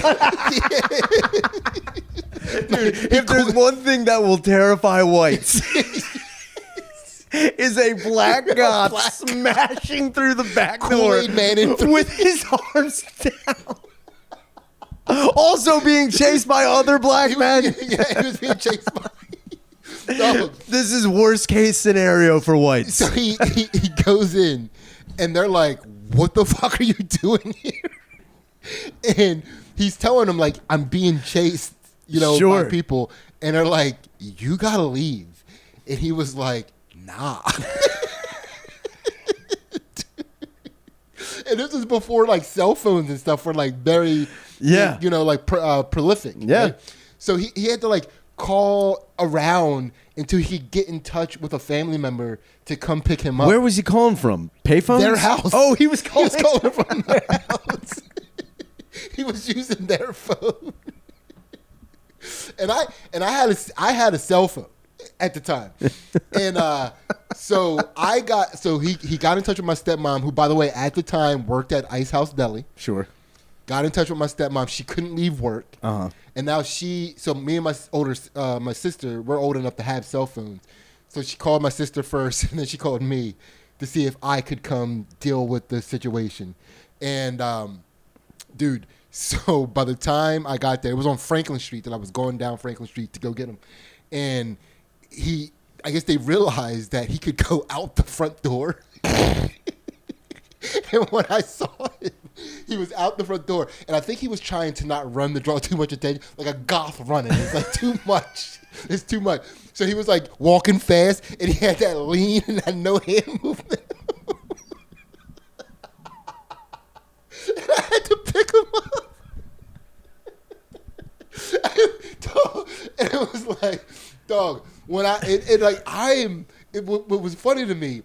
Speaker 1: Dude, if there's one thing that will terrify whites, is a black goth smashing through the back door with his arms down. Also being chased by other black men.
Speaker 2: Yeah, he was being chased by. No.
Speaker 1: This is worst case scenario for whites.
Speaker 2: So he goes in, and they're like, "What the fuck are you doing here?" And he's telling them like, "I'm being chased, by people," and they're like, "You gotta leave," and he was like, "Nah." And this was before like cell phones and stuff were like very, prolific.
Speaker 1: Yeah.
Speaker 2: Right? So he had to like call around until he could get in touch with a family member to come pick him up.
Speaker 1: Where was he calling from? Payphones?
Speaker 2: Their house.
Speaker 1: Oh, he was calling
Speaker 2: from their house. He was using their phone. And I had a cell phone at the time. And he got in touch with my stepmom, who, by the way, at the time worked at Ice House Deli.
Speaker 1: Sure.
Speaker 2: Got in touch with my stepmom. She couldn't leave work.
Speaker 1: Uh-huh.
Speaker 2: And now me and my sister, we're old enough to have cell phones. So she called my sister first, and then she called me to see if I could come deal with the situation. And, dude, so by the time I got there, it was on Franklin Street that I was going down Franklin Street to go get him. And I guess they realized that he could go out the front door. And when I saw him, he was out the front door. And I think he was trying to not draw too much attention, like a goth running. It's like too much. It's too much. So he was like walking fast, and he had that lean and that no hand movement. And I had to pick him up. And it was like, dog, when what was funny to me,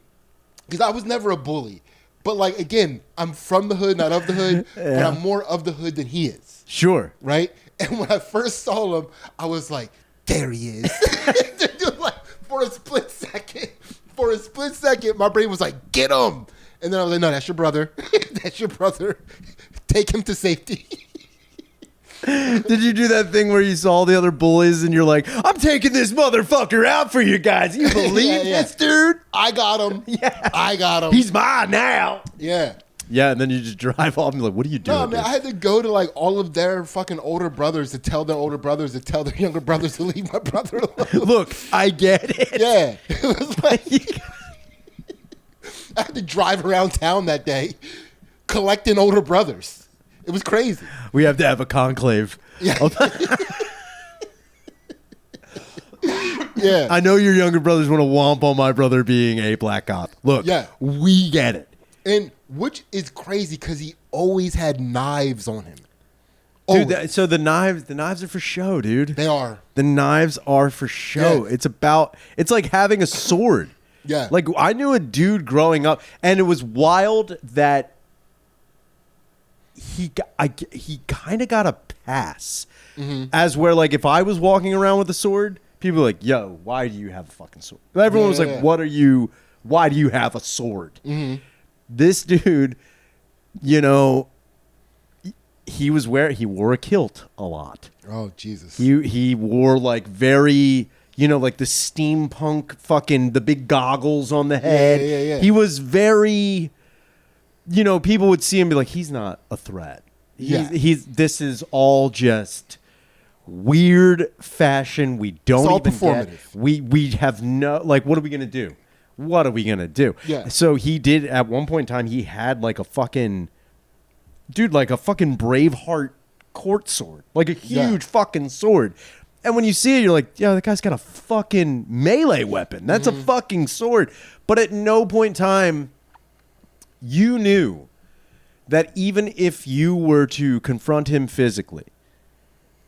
Speaker 2: because I was never a bully, but like, again, I'm from the hood, not of the hood, but I'm more of the hood than he is.
Speaker 1: Sure.
Speaker 2: Right? And when I first saw him, I was like, there he is. Like, for a split second, my brain was like, get him. And then I was like, no, that's your brother. That's your brother. Take him to safety.
Speaker 1: Did you do that thing where you saw the other bullies and you're like, I'm taking this motherfucker out for you guys. You believe this, dude?
Speaker 2: I got him.
Speaker 1: Yeah.
Speaker 2: I got him.
Speaker 1: He's mine now.
Speaker 2: Yeah.
Speaker 1: Yeah, and then you just drive off and be like, what are you doing?
Speaker 2: No, man, I had to go to like all of their fucking older brothers to tell their older brothers to tell their younger brothers to leave my brother alone.
Speaker 1: Look, I get it.
Speaker 2: Yeah. It was like, I had to drive around town that day collecting older brothers. It was crazy.
Speaker 1: We have to have a conclave.
Speaker 2: Yeah. Yeah.
Speaker 1: I know your younger brothers want to womp on my brother being a black goth. Look, we get it.
Speaker 2: And which is crazy because he always had knives on him.
Speaker 1: Dude, so the knives are for show, dude.
Speaker 2: They are.
Speaker 1: The knives are for show.
Speaker 2: Yeah.
Speaker 1: It's like having a sword.
Speaker 2: Yeah.
Speaker 1: Like, I knew a dude growing up, and it was wild that he kind of got a pass. Mm-hmm. As where, like, if I was walking around with a sword, people were like, yo, why do you have a fucking sword? But everyone was like, why do you have a sword?
Speaker 2: Mm-hmm.
Speaker 1: This dude, you know, he wore a kilt a lot.
Speaker 2: Oh, Jesus.
Speaker 1: He wore like very, you know, like the steampunk fucking, the big goggles on the head.
Speaker 2: Yeah.
Speaker 1: He was very, you know, people would see him and be like, he's not a threat. This is all just weird fashion. We don't
Speaker 2: all
Speaker 1: even
Speaker 2: performative.
Speaker 1: We have no, like, what are we going to do? What are we going to do?
Speaker 2: Yeah.
Speaker 1: So he did, at one point in time, he had like a fucking, dude, like a fucking Braveheart court sword. Like a huge fucking sword. And when you see it, you're like, yeah, that guy's got a fucking melee weapon. That's a fucking sword. But at no point in time, you knew that even if you were to confront him physically,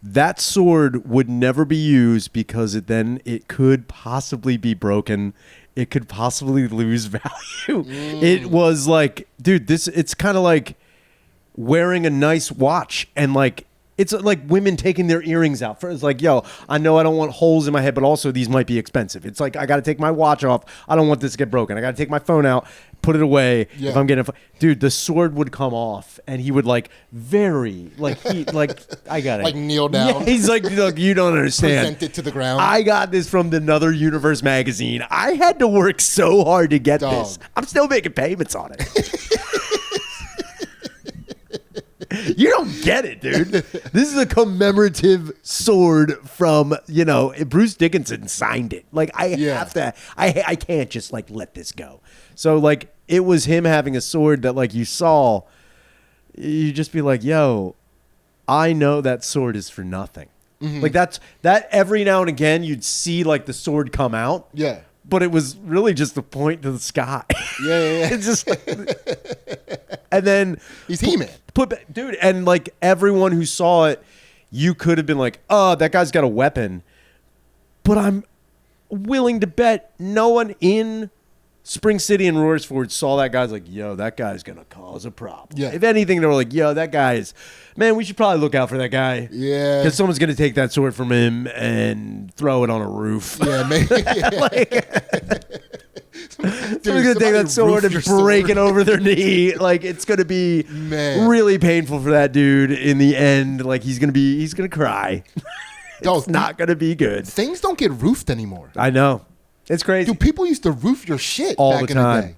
Speaker 1: that sword would never be used because it could possibly be broken. It could possibly lose value. It was like, dude, it's kind of like wearing a nice watch and like, it's like women taking their earrings out. It's like, yo, I know I don't want holes in my head, but also these might be expensive. It's like, I got to take my watch off. I don't want this to get broken. I got to take my phone out, put it away.
Speaker 2: Yeah.
Speaker 1: If I'm getting, dude, the sword would come off and he would like I got it.
Speaker 2: Like kneel down.
Speaker 1: Yeah, he's like, look, you don't understand.
Speaker 2: Present it to the ground.
Speaker 1: I got this from the Another Universe magazine. I had to work so hard to get this. I'm still making payments on it. You don't get it, dude. This is a commemorative sword from, you know, Bruce Dickinson signed it. Like, I have to, I can't just, like, let this go. So, like, it was him having a sword that, like, you saw, you just be like, yo, I know that sword is for nothing. Like, that every now and again, you'd see, like, the sword come out.
Speaker 2: Yeah.
Speaker 1: But it was really just a point to the sky.
Speaker 2: Yeah.
Speaker 1: It's just like, and then
Speaker 2: He's He-Man.
Speaker 1: Dude, and like everyone who saw it, you could have been like, oh, that guy's got a weapon. But I'm willing to bet no one in Spring City and Royersford saw that guy's like, yo, that guy's going to cause a problem.
Speaker 2: Yeah.
Speaker 1: If anything, they were like, yo, that guy's, man, we should probably look out for that guy.
Speaker 2: Yeah.
Speaker 1: Because someone's going to take that sword from him and throw it on a roof.
Speaker 2: Yeah, maybe.
Speaker 1: Someone's going to take that sword and break it over their knee. Like, it's going to be really painful for that dude in the end. Like, he's going to cry. It's not going to be good.
Speaker 2: Things don't get roofed anymore.
Speaker 1: I know. It's crazy.
Speaker 2: Dude, people used to roof your shit
Speaker 1: all
Speaker 2: back
Speaker 1: the time.
Speaker 2: in the day.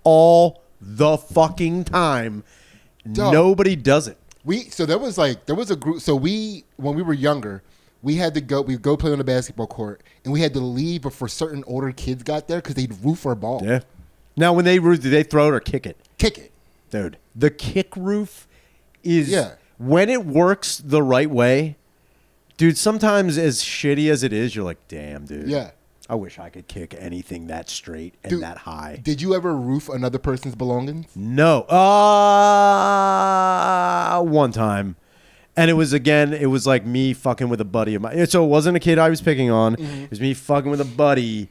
Speaker 1: All the fucking time.
Speaker 2: Dog.
Speaker 1: Nobody does it.
Speaker 2: There was a group. So when we were younger, we'd go play on the basketball court, and we had to leave before certain older kids got there because they'd roof our ball.
Speaker 1: Yeah. Now, when they roof, do they throw it or kick it?
Speaker 2: Kick it.
Speaker 1: Dude, the kick roof is, when it works the right way, dude, sometimes as shitty as it is, you're like, damn, dude.
Speaker 2: Yeah.
Speaker 1: I wish I could kick anything that straight and that high.
Speaker 2: Did you ever roof another person's belongings?
Speaker 1: No. One time. And it was like me fucking with a buddy of mine. So it wasn't a kid I was picking on. Mm-hmm. It was me fucking with a buddy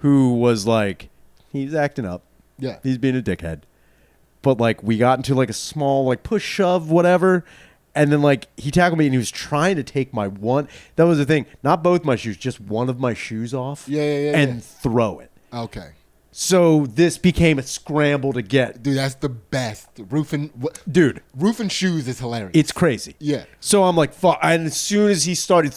Speaker 1: who was like, he's acting up.
Speaker 2: Yeah.
Speaker 1: He's being a dickhead. But like we got into like a small like push shove, whatever. And then, like, he tackled me, and he was trying to take my one. That was the thing. Not both my shoes, just one of my shoes off. And throw it.
Speaker 2: Okay.
Speaker 1: So this became a scramble to get.
Speaker 2: Dude, that's the best. Roofing shoes is hilarious.
Speaker 1: It's crazy.
Speaker 2: Yeah.
Speaker 1: So I'm like, fuck. And as soon as he started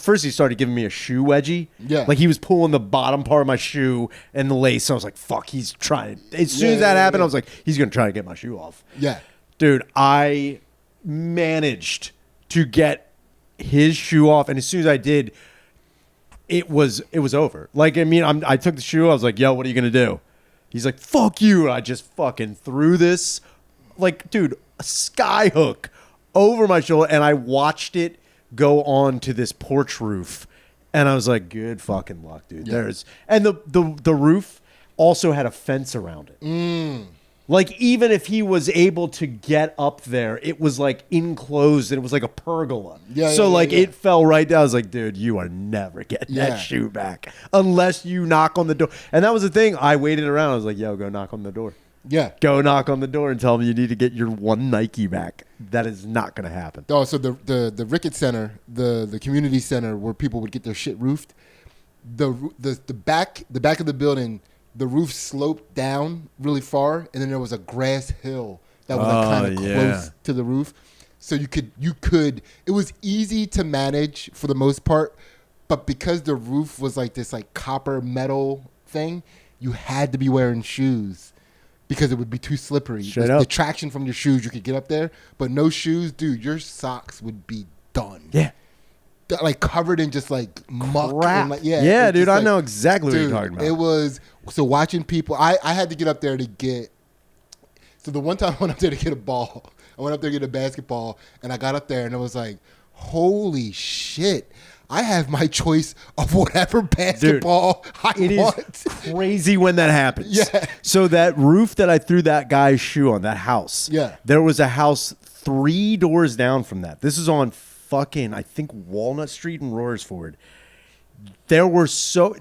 Speaker 1: giving me a shoe wedgie.
Speaker 2: Yeah.
Speaker 1: Like, he was pulling the bottom part of my shoe and the lace. I was like, fuck, he's trying. As soon as that happened, I was like, he's going to try to get my shoe off.
Speaker 2: Yeah.
Speaker 1: Dude, I managed to get his shoe off, and as soon as I did, it was over. Like, I mean, I took the shoe. I was like, yo, what are you gonna do? He's like, fuck you. And I just fucking threw this, like, dude, a sky hook over my shoulder, and I watched it go on to this porch roof, and I was like, good fucking luck, dude. And the roof also had a fence around it. Like, even if he was able to get up there, it was, like, enclosed, and it was like a pergola. It fell right down. I was like, dude, you are never getting that shoe back unless you knock on the door. And that was the thing. I waited around. I was like, yo, go knock on the door.
Speaker 2: Yeah.
Speaker 1: Go knock on the door and tell me you need to get your one Nike back. That is not going to happen.
Speaker 2: Oh, so the Ricketts Center, the community center where people would get their shit roofed, the back of the building the roof sloped down really far, and then there was a grass hill that was like kind of close to the roof. So you could. It was easy to manage for the most part, but because the roof was like this like copper metal thing, you had to be wearing shoes because it would be too slippery. The traction from your shoes, you could get up there, but no shoes, dude. Your socks would be done.
Speaker 1: Yeah.
Speaker 2: Like covered in just like muck.
Speaker 1: Crap.
Speaker 2: And like,
Speaker 1: yeah, dude, I know exactly what you're talking about.
Speaker 2: It was, so watching people, I had to get up there to get, so the one time I went up there to get a ball, I went up there to get a basketball, and I got up there and I was like, holy shit, I have my choice of whatever basketball I want.
Speaker 1: It is crazy when that happens.
Speaker 2: Yeah.
Speaker 1: So that roof that I threw that guy's shoe on, that house, there was a house 3 doors down from that. This is on fucking, I think, Walnut Street in Royersford. There were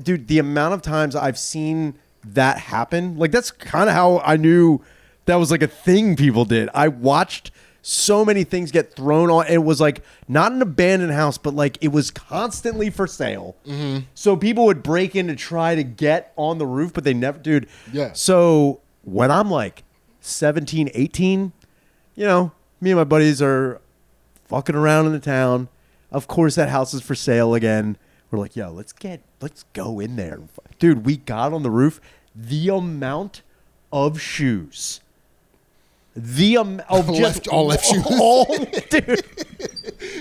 Speaker 1: dude, the amount of times I've seen that happen, like that's kind of how I knew that was like a thing people did. I watched so many things get thrown on. It was like not an abandoned house, but like it was constantly for sale. Mm-hmm. So people would break in to try to get on the roof, but they never, dude.
Speaker 2: Yeah.
Speaker 1: So when I'm like 17, 18, you know, me and my buddies are fucking around in the town. Of course, that house is for sale again. We're like, yo, let's go in there. Dude, we got on the roof. The amount of shoes. The amount of just
Speaker 2: all left shoes.
Speaker 1: Dude.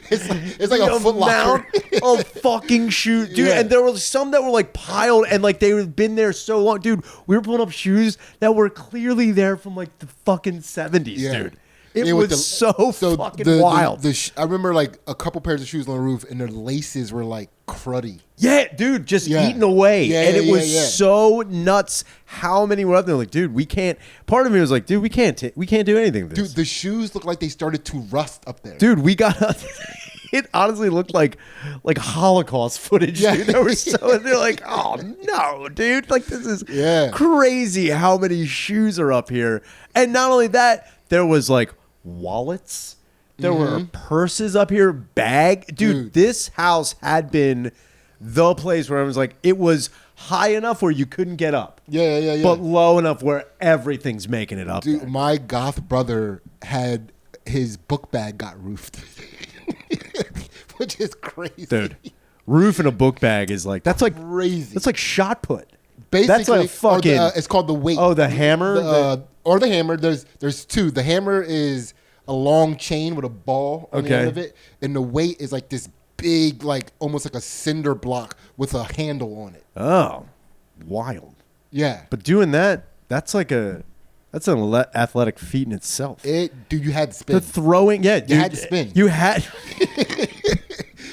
Speaker 2: It's like a Foot Locker.
Speaker 1: Of fucking shoes. Dude, and there were some that were like piled and like they had been there so long. Dude, we were pulling up shoes that were clearly there from like the fucking 70s, dude. It was so fucking wild.
Speaker 2: I remember like a couple pairs of shoes on the roof, and their laces were like cruddy.
Speaker 1: Yeah, dude, just eating away. And it was so nuts how many were up there. Like, dude, we can't. Part of me was like, dude, we can't do anything with this.
Speaker 2: Dude, the shoes looked like they started to rust up there.
Speaker 1: Dude, we got it honestly looked like Holocaust footage.
Speaker 2: Yeah.
Speaker 1: Dude. They're like, oh no, dude. Like, this is crazy how many shoes are up here. And not only that, there was like wallets. There were purses up here, Dude, this house had been the place where I was like, it was high enough where you couldn't get up.
Speaker 2: Yeah.
Speaker 1: But low enough where everything's making it up.
Speaker 2: Dude,
Speaker 1: there.
Speaker 2: my goth brother had his book bag got roofed. Which is crazy.
Speaker 1: Dude, roof in a book bag is like, that's like
Speaker 2: crazy.
Speaker 1: That's like shot put.
Speaker 2: Basically,
Speaker 1: that's like fucking.
Speaker 2: It's called the weight.
Speaker 1: Oh, the hammer?
Speaker 2: Or the hammer. There's two. The hammer is a long chain with a ball on the end of it. And the weight is like this big, like almost like a cinder block with a handle on it.
Speaker 1: Oh, wild.
Speaker 2: Yeah.
Speaker 1: But doing that's like that's an athletic feat in itself.
Speaker 2: Dude, you had to spin.
Speaker 1: The throwing, dude,
Speaker 2: you had to spin.
Speaker 1: You had.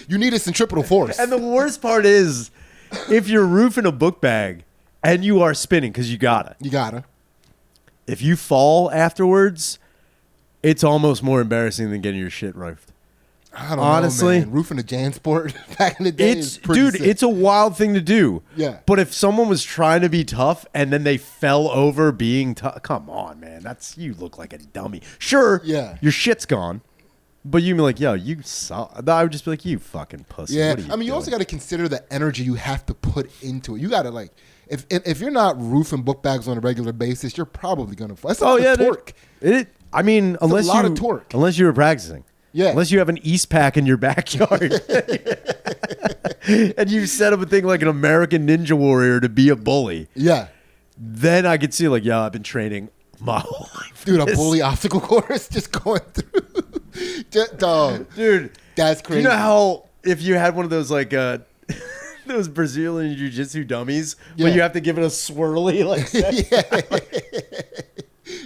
Speaker 2: You needed centripetal force.
Speaker 1: And the worst part is, if you're roofing a book bag and you are spinning, because you gotta. If you fall afterwards, it's almost more embarrassing than getting your shit roofed.
Speaker 2: I don't know, man. Roofing a Jansport back in the day is pretty sick.
Speaker 1: It's a wild thing to do.
Speaker 2: Yeah.
Speaker 1: But if someone was trying to be tough and then they fell over being tough, come on, man. You look like a dummy. Sure, your shit's gone. But you'd be like, yo, you suck. I would just be like, you fucking pussy.
Speaker 2: Yeah,
Speaker 1: what are you doing?
Speaker 2: you also got to consider the energy you have to put into it. You got to like, if you're not roofing book bags on a regular basis, you're probably gonna. That's a lot of torque.
Speaker 1: Unless
Speaker 2: a lot of torque.
Speaker 1: Unless you were practicing.
Speaker 2: Yeah.
Speaker 1: Unless you have an East Pack in your backyard, and you set up a thing like an American Ninja Warrior to be a bully.
Speaker 2: Yeah.
Speaker 1: Then I could see like, yeah, I've been training my whole life.
Speaker 2: Dude, a bully obstacle course just going through. Dog.
Speaker 1: Dude,
Speaker 2: that's crazy.
Speaker 1: You know how if you had one of those like those Brazilian jiu-jitsu dummies, but you have to give it a swirly like that?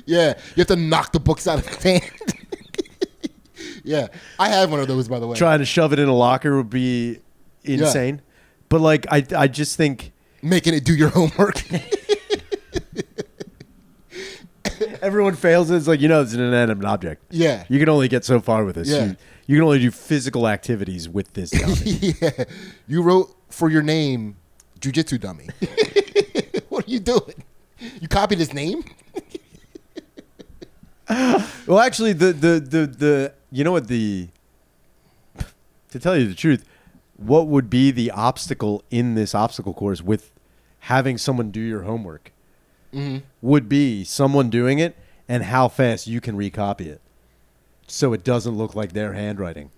Speaker 2: Yeah. You have to knock the books out of his hand. Yeah. I had one of those, by the way.
Speaker 1: Trying to shove it in a locker would be insane. Yeah. But like I just think
Speaker 2: making it do your homework.
Speaker 1: Everyone fails. It's like, it's an inanimate object.
Speaker 2: Yeah.
Speaker 1: You can only get so far with this.
Speaker 2: Yeah.
Speaker 1: You can only do physical activities with this dummy.
Speaker 2: Yeah. You wrote for your name, Jiu-Jitsu dummy. What are you doing? You copied his name?
Speaker 1: Well, actually, the you know what to tell you the truth, what would be the obstacle in this obstacle course with having someone do your homework? would be someone doing it and how fast you can recopy it, so it doesn't look like their handwriting.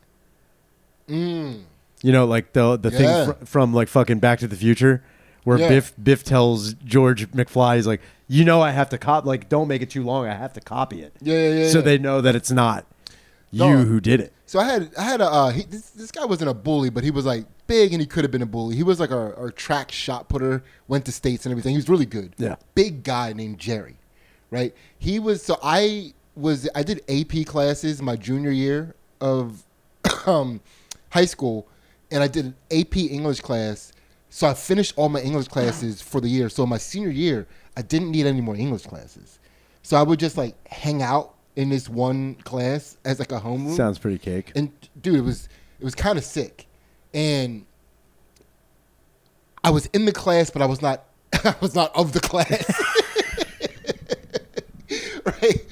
Speaker 1: You know, like the thing from like fucking Back to the Future, where Biff tells George McFly, he's like, you know, I have to like, don't make it too long. I have to copy it. So they know that it's not you who did it.
Speaker 2: So I had a this guy wasn't a bully, but he was like big and he could have been a bully. He was like our track shot putter, went to states and everything. He was really good. Yeah, big guy named Jerry, right? He was I did AP classes my junior year of high school, and I did an AP English class. So I finished all my English classes for the year. So my senior year, I didn't need any more English classes. So I would just like hang out in this one class as like a homeroom.
Speaker 1: Sounds pretty cake.
Speaker 2: And dude, it was kind of sick. And I was in the class, but I was not of the class. Right?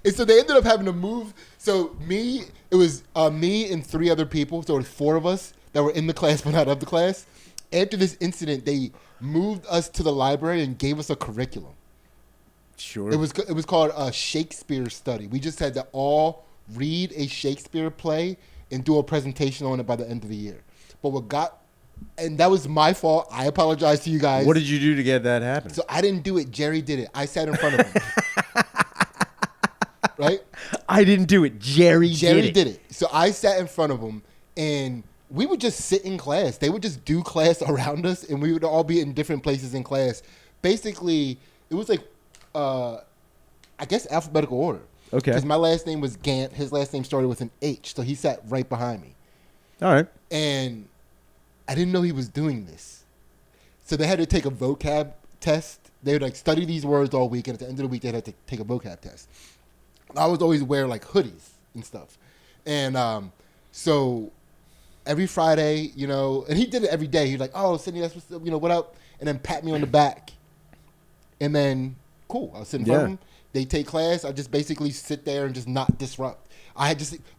Speaker 2: And so they ended up having to move. So it was me and 3 other people. So it was 4 of us that were in the class but not of the class. After this incident, they moved us to the library and gave us a curriculum.
Speaker 1: Sure.
Speaker 2: It was called a Shakespeare study. We just had to all read a Shakespeare play and do a presentation on it by the end of the year. And that was my fault. I apologize to you guys.
Speaker 1: What did you do to get that happen?
Speaker 2: So I didn't do it. Jerry did it. I sat in front of him. Right?
Speaker 1: I didn't do it. Jerry did it.
Speaker 2: So I sat in front of him, and we would just sit in class. They would just do class around us, and we would all be in different places in class. Basically, it was like, I guess, alphabetical order.
Speaker 1: Okay.
Speaker 2: Because my last name was Gantt. His last name started with an H, so he sat right behind me.
Speaker 1: All right.
Speaker 2: And I didn't know he was doing this. So they had to take a vocab test. They would like study these words all week, and at the end of the week, they had to take a vocab test. I was always wear like hoodies and stuff. And so every Friday, you know, and he did it every day. He'd like, oh, Sidney, that's what's up, you know, what up? And then pat me on the back. And then, cool, I'll sit in front of him. They take class. I just basically sit there and just not disrupt.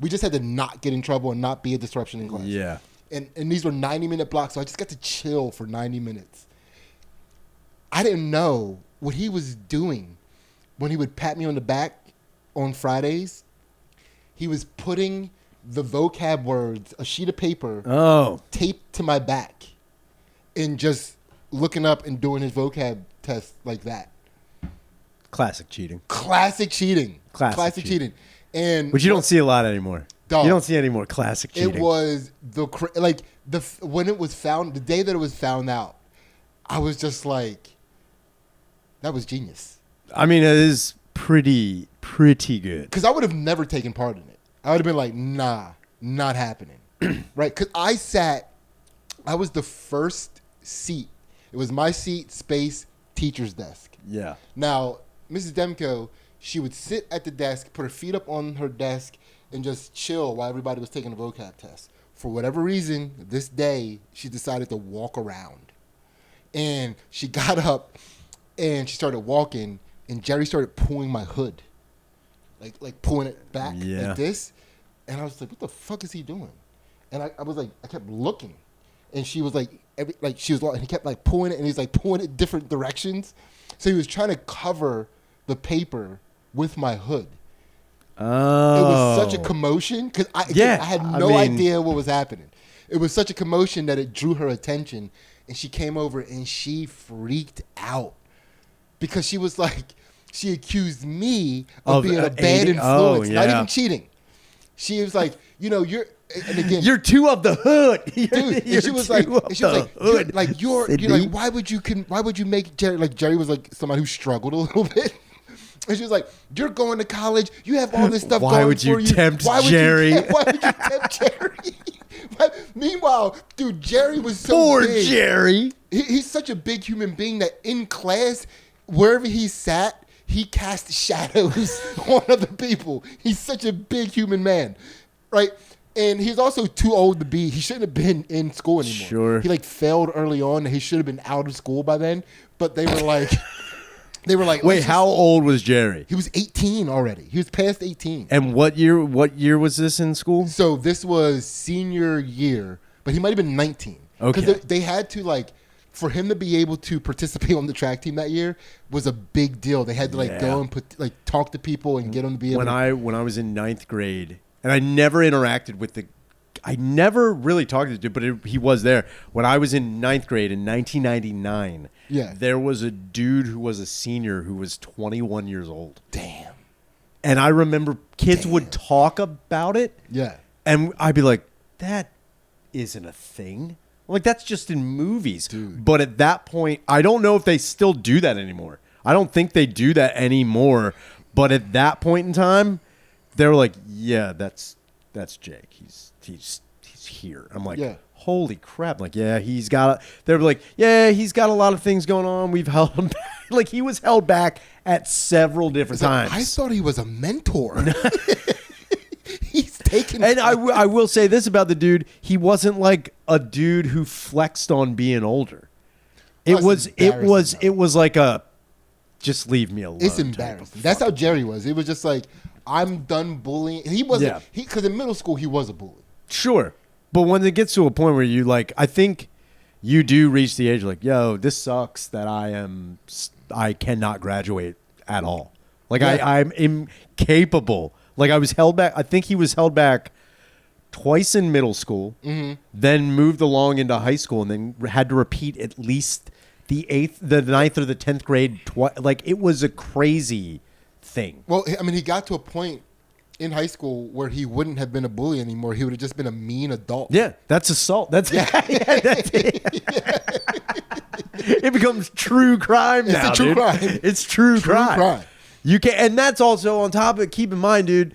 Speaker 2: We just had to not get in trouble and not be a disruption in class.
Speaker 1: Yeah.
Speaker 2: And these were 90-minute blocks, so I just got to chill for 90 minutes. I didn't know what he was doing when he would pat me on the back on Fridays. He was putting the vocab words, a sheet of paper, taped to my back, and just looking up and doing his vocab test like that.
Speaker 1: Classic cheating.
Speaker 2: Classic cheating. And
Speaker 1: which you don't see a lot anymore. You don't see any more classic cheating.
Speaker 2: It was when it was found, the day that it was found out, I was just like, that was genius. I
Speaker 1: mean, it is pretty good.
Speaker 2: Because I would have never taken part in it. I would have been like, nah, not happening. Right? Because I was the first seat. It was my seat, space, teacher's desk. Yeah. Now, Mrs. Demko, she would sit at the desk, put her feet up on her desk, and just chill while everybody was taking a vocab test. For whatever reason, this day, she decided to walk around. And she got up, and she started walking, and Jerry started pulling my hood. Like pulling it back like this. And I was like, what the fuck is he doing? And I was like, I kept looking. And she was like, and he kept like pulling it, and he's like pulling it different directions. So he was trying to cover the paper with my hood. Oh. It was such a commotion because I had no idea what was happening. It was such a commotion that it drew her attention, and she came over and she freaked out because she was like, she accused me of being a bad influence, not even cheating. She was like, you know, you're
Speaker 1: too of the hood,
Speaker 2: dude. And she was like, you're like, why would you make Jerry, like Jerry was like somebody who struggled a little bit. And she was like, you're going to college. You have all this stuff going for you.
Speaker 1: Why would you tempt Jerry?
Speaker 2: Why would you tempt Jerry? Meanwhile, dude, Jerry was so
Speaker 1: poor
Speaker 2: big.
Speaker 1: Jerry.
Speaker 2: He's such a big human being that in class, wherever he sat, he cast shadows on other people. He's such a big human man, right? And he's also too old to be. He shouldn't have been in school anymore. Sure. He like failed early on. He should have been out of school by then. But they were like,
Speaker 1: wait, how old was Jerry?
Speaker 2: He was 18 already. He was past 18.
Speaker 1: And what year was this in school?
Speaker 2: So this was senior year, but he might have been 19.
Speaker 1: Okay.
Speaker 2: Because they had to like for him to be able to participate on the track team that year was a big deal. They had to go and talk to people and get him to be able.
Speaker 1: When I was in 9th grade, and I never interacted with I never really talked to the dude, but he was there when I was in 9th grade in 1999.
Speaker 2: Yeah,
Speaker 1: there was a dude who was a senior who was 21 years old.
Speaker 2: Damn.
Speaker 1: And I remember kids would talk about it.
Speaker 2: Yeah.
Speaker 1: And I'd be like, that isn't a thing. Like, that's just in movies.
Speaker 2: Dude.
Speaker 1: But at that point, I don't know if they still do that anymore. I don't think they do that anymore. But at that point in time, they were like, yeah, that's Jake. He's here. I'm like, holy crap. Like, yeah, they were like, yeah, he's got a lot of things going on. We've held him back. Like, he was held back at several different times.
Speaker 2: I thought he was a mentor. He's taking.
Speaker 1: And I will say this about the dude: he wasn't like a dude who flexed on being older. It was like a just leave me alone.
Speaker 2: It's embarrassing. That's how Jerry was. It was just like, I'm done bullying. He wasn't. Because in middle school he was a bully.
Speaker 1: Sure, but when it gets to a point where you I think you do reach the age like, yo, this sucks that I cannot graduate at all. Like I'm incapable. Like I was held back. I think he was held back twice in middle school, then moved along into high school, and then had to repeat at least the 9th or the 10th grade. Like it was a crazy thing.
Speaker 2: Well, I mean, he got to a point in high school where he wouldn't have been a bully anymore. He would have just been a mean adult.
Speaker 1: Yeah, that's assault. That's that's it becomes true crime now.
Speaker 2: It's a true crime.
Speaker 1: It's true crime. You can, and that's also on top of it. Keep in mind, dude,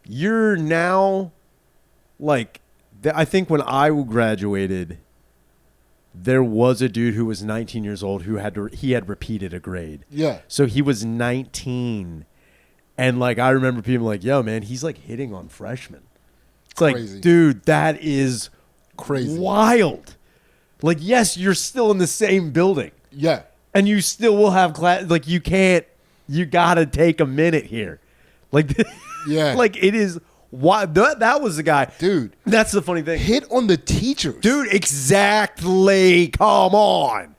Speaker 1: you're now like, I think when I graduated, there was a dude who was 19 years old who he had repeated a grade.
Speaker 2: Yeah.
Speaker 1: So he was 19, and like I remember people like, yo, man, he's like hitting on freshmen. It's
Speaker 2: crazy.
Speaker 1: Like, dude, that is
Speaker 2: crazy,
Speaker 1: wild. Like, yes, you're still in the same building.
Speaker 2: Yeah.
Speaker 1: And you still will have class. Like, you can't. You gotta take a minute here, like,
Speaker 2: yeah,
Speaker 1: like it is. Why that was the guy,
Speaker 2: dude?
Speaker 1: That's the funny thing.
Speaker 2: Hit on the teachers,
Speaker 1: dude. Exactly. Come on,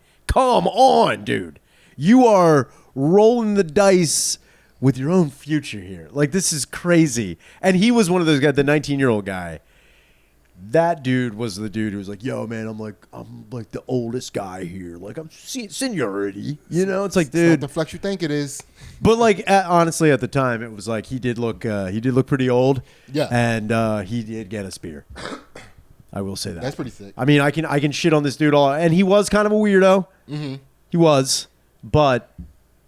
Speaker 1: dude. You are rolling the dice with your own future here. Like this is crazy. And he was one of those guys, the 19-year-old guy. That dude was the dude who was like, yo, man, I'm like the oldest guy here. Like, I'm seniority. You know, it's like, dude.
Speaker 2: It's not the flex you think it is.
Speaker 1: But, like, honestly, at the time, it was like he did look pretty old.
Speaker 2: Yeah.
Speaker 1: And he did get a spear. I will say that.
Speaker 2: That's pretty sick.
Speaker 1: I mean, I can shit on this dude all. And he was kind of a weirdo. Mm-hmm. He was. But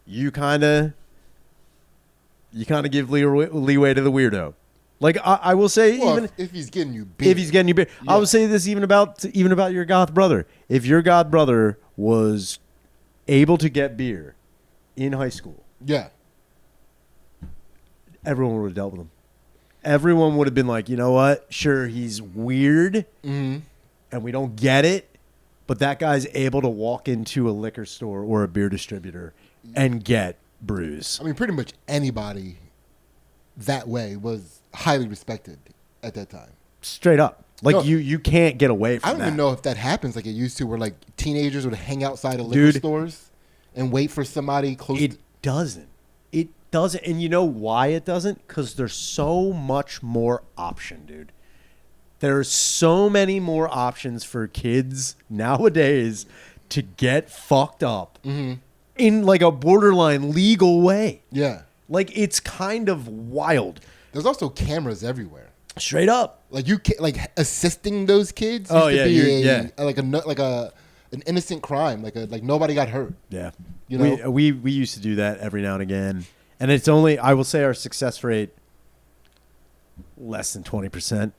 Speaker 1: you kind of give leeway to the weirdo. Like I will say,
Speaker 2: well,
Speaker 1: even
Speaker 2: if he's getting you beer.
Speaker 1: Yeah. I will say this even about your goth brother. If your goth brother was able to get beer in high school,
Speaker 2: yeah,
Speaker 1: everyone would have dealt with him. Everyone would have been like, you know what? Sure, he's weird, and we don't get it, but that guy's able to walk into a liquor store or a beer distributor and get brews.
Speaker 2: I mean, pretty much anybody that way was highly respected at that time.
Speaker 1: Straight up. Like, no, you can't get away from that.
Speaker 2: I don't even know if that happens like it used to, where like teenagers would hang outside of liquor stores and wait for somebody close.
Speaker 1: It doesn't. It doesn't. And you know why it doesn't? Because there's so much more option, dude. There's so many more options for kids nowadays to get fucked up in like a borderline legal way.
Speaker 2: Yeah.
Speaker 1: Like, it's kind of wild.
Speaker 2: There's also cameras everywhere.
Speaker 1: Straight up.
Speaker 2: Like you can, like assisting those kids.
Speaker 1: Oh
Speaker 2: used
Speaker 1: yeah,
Speaker 2: to be an innocent crime. Like nobody got hurt.
Speaker 1: Yeah.
Speaker 2: You know,
Speaker 1: we used to do that every now and again, and it's only, I will say, our success rate less than 20%.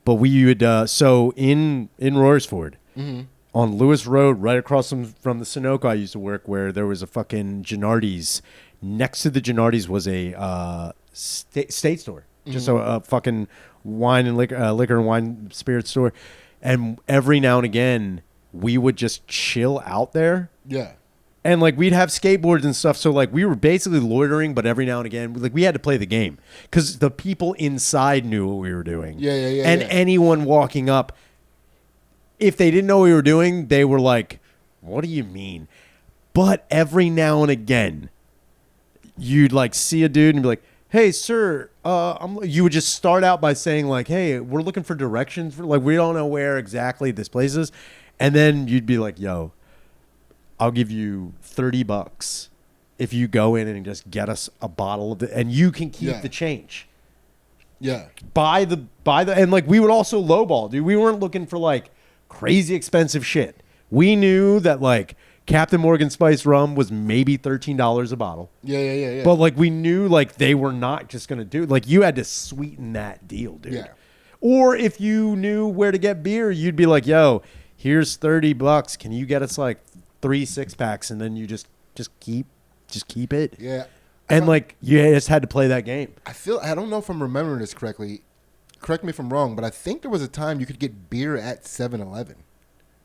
Speaker 1: But we would so in Royersford on Lewis Road, right across from the Sunoco I used to work, where there was a fucking Gennardi's. Next to the Gennardi's was a state store, just a fucking wine and liquor and wine spirit store. And every now and again, we would just chill out there.
Speaker 2: Yeah. And
Speaker 1: like we'd have skateboards and stuff, so like we were basically loitering, but every now and again, like we had to play the game because the people inside knew what we were doing.
Speaker 2: Yeah.
Speaker 1: And anyone walking up, if they didn't know what we were doing, they were like, What do you mean? But every now and again, you'd like see a dude and be like, hey, sir, you would just start out by saying like, hey, we're looking for directions. Like, we don't know where exactly this place is. And then you'd be like, yo, I'll give you $30 if you go in and just get us a bottle of it, and you can keep the change.
Speaker 2: Yeah.
Speaker 1: Buy the, and like we would also lowball, dude. We weren't looking for like crazy expensive shit. We knew that like Captain Morgan Spice rum was maybe $13 a bottle.
Speaker 2: Yeah.
Speaker 1: But like we knew like they were not just gonna do, like you had to sweeten that deal, dude.
Speaker 2: Yeah.
Speaker 1: Or if you knew where to get beer, you'd be like, yo, here's $30. Can you get us like 3 6-packs? And then you just keep it.
Speaker 2: Yeah.
Speaker 1: And like you just had to play that game.
Speaker 2: I don't know if I'm remembering this correctly. Correct me if I'm wrong, but I think there was a time you could get beer at 7-Eleven.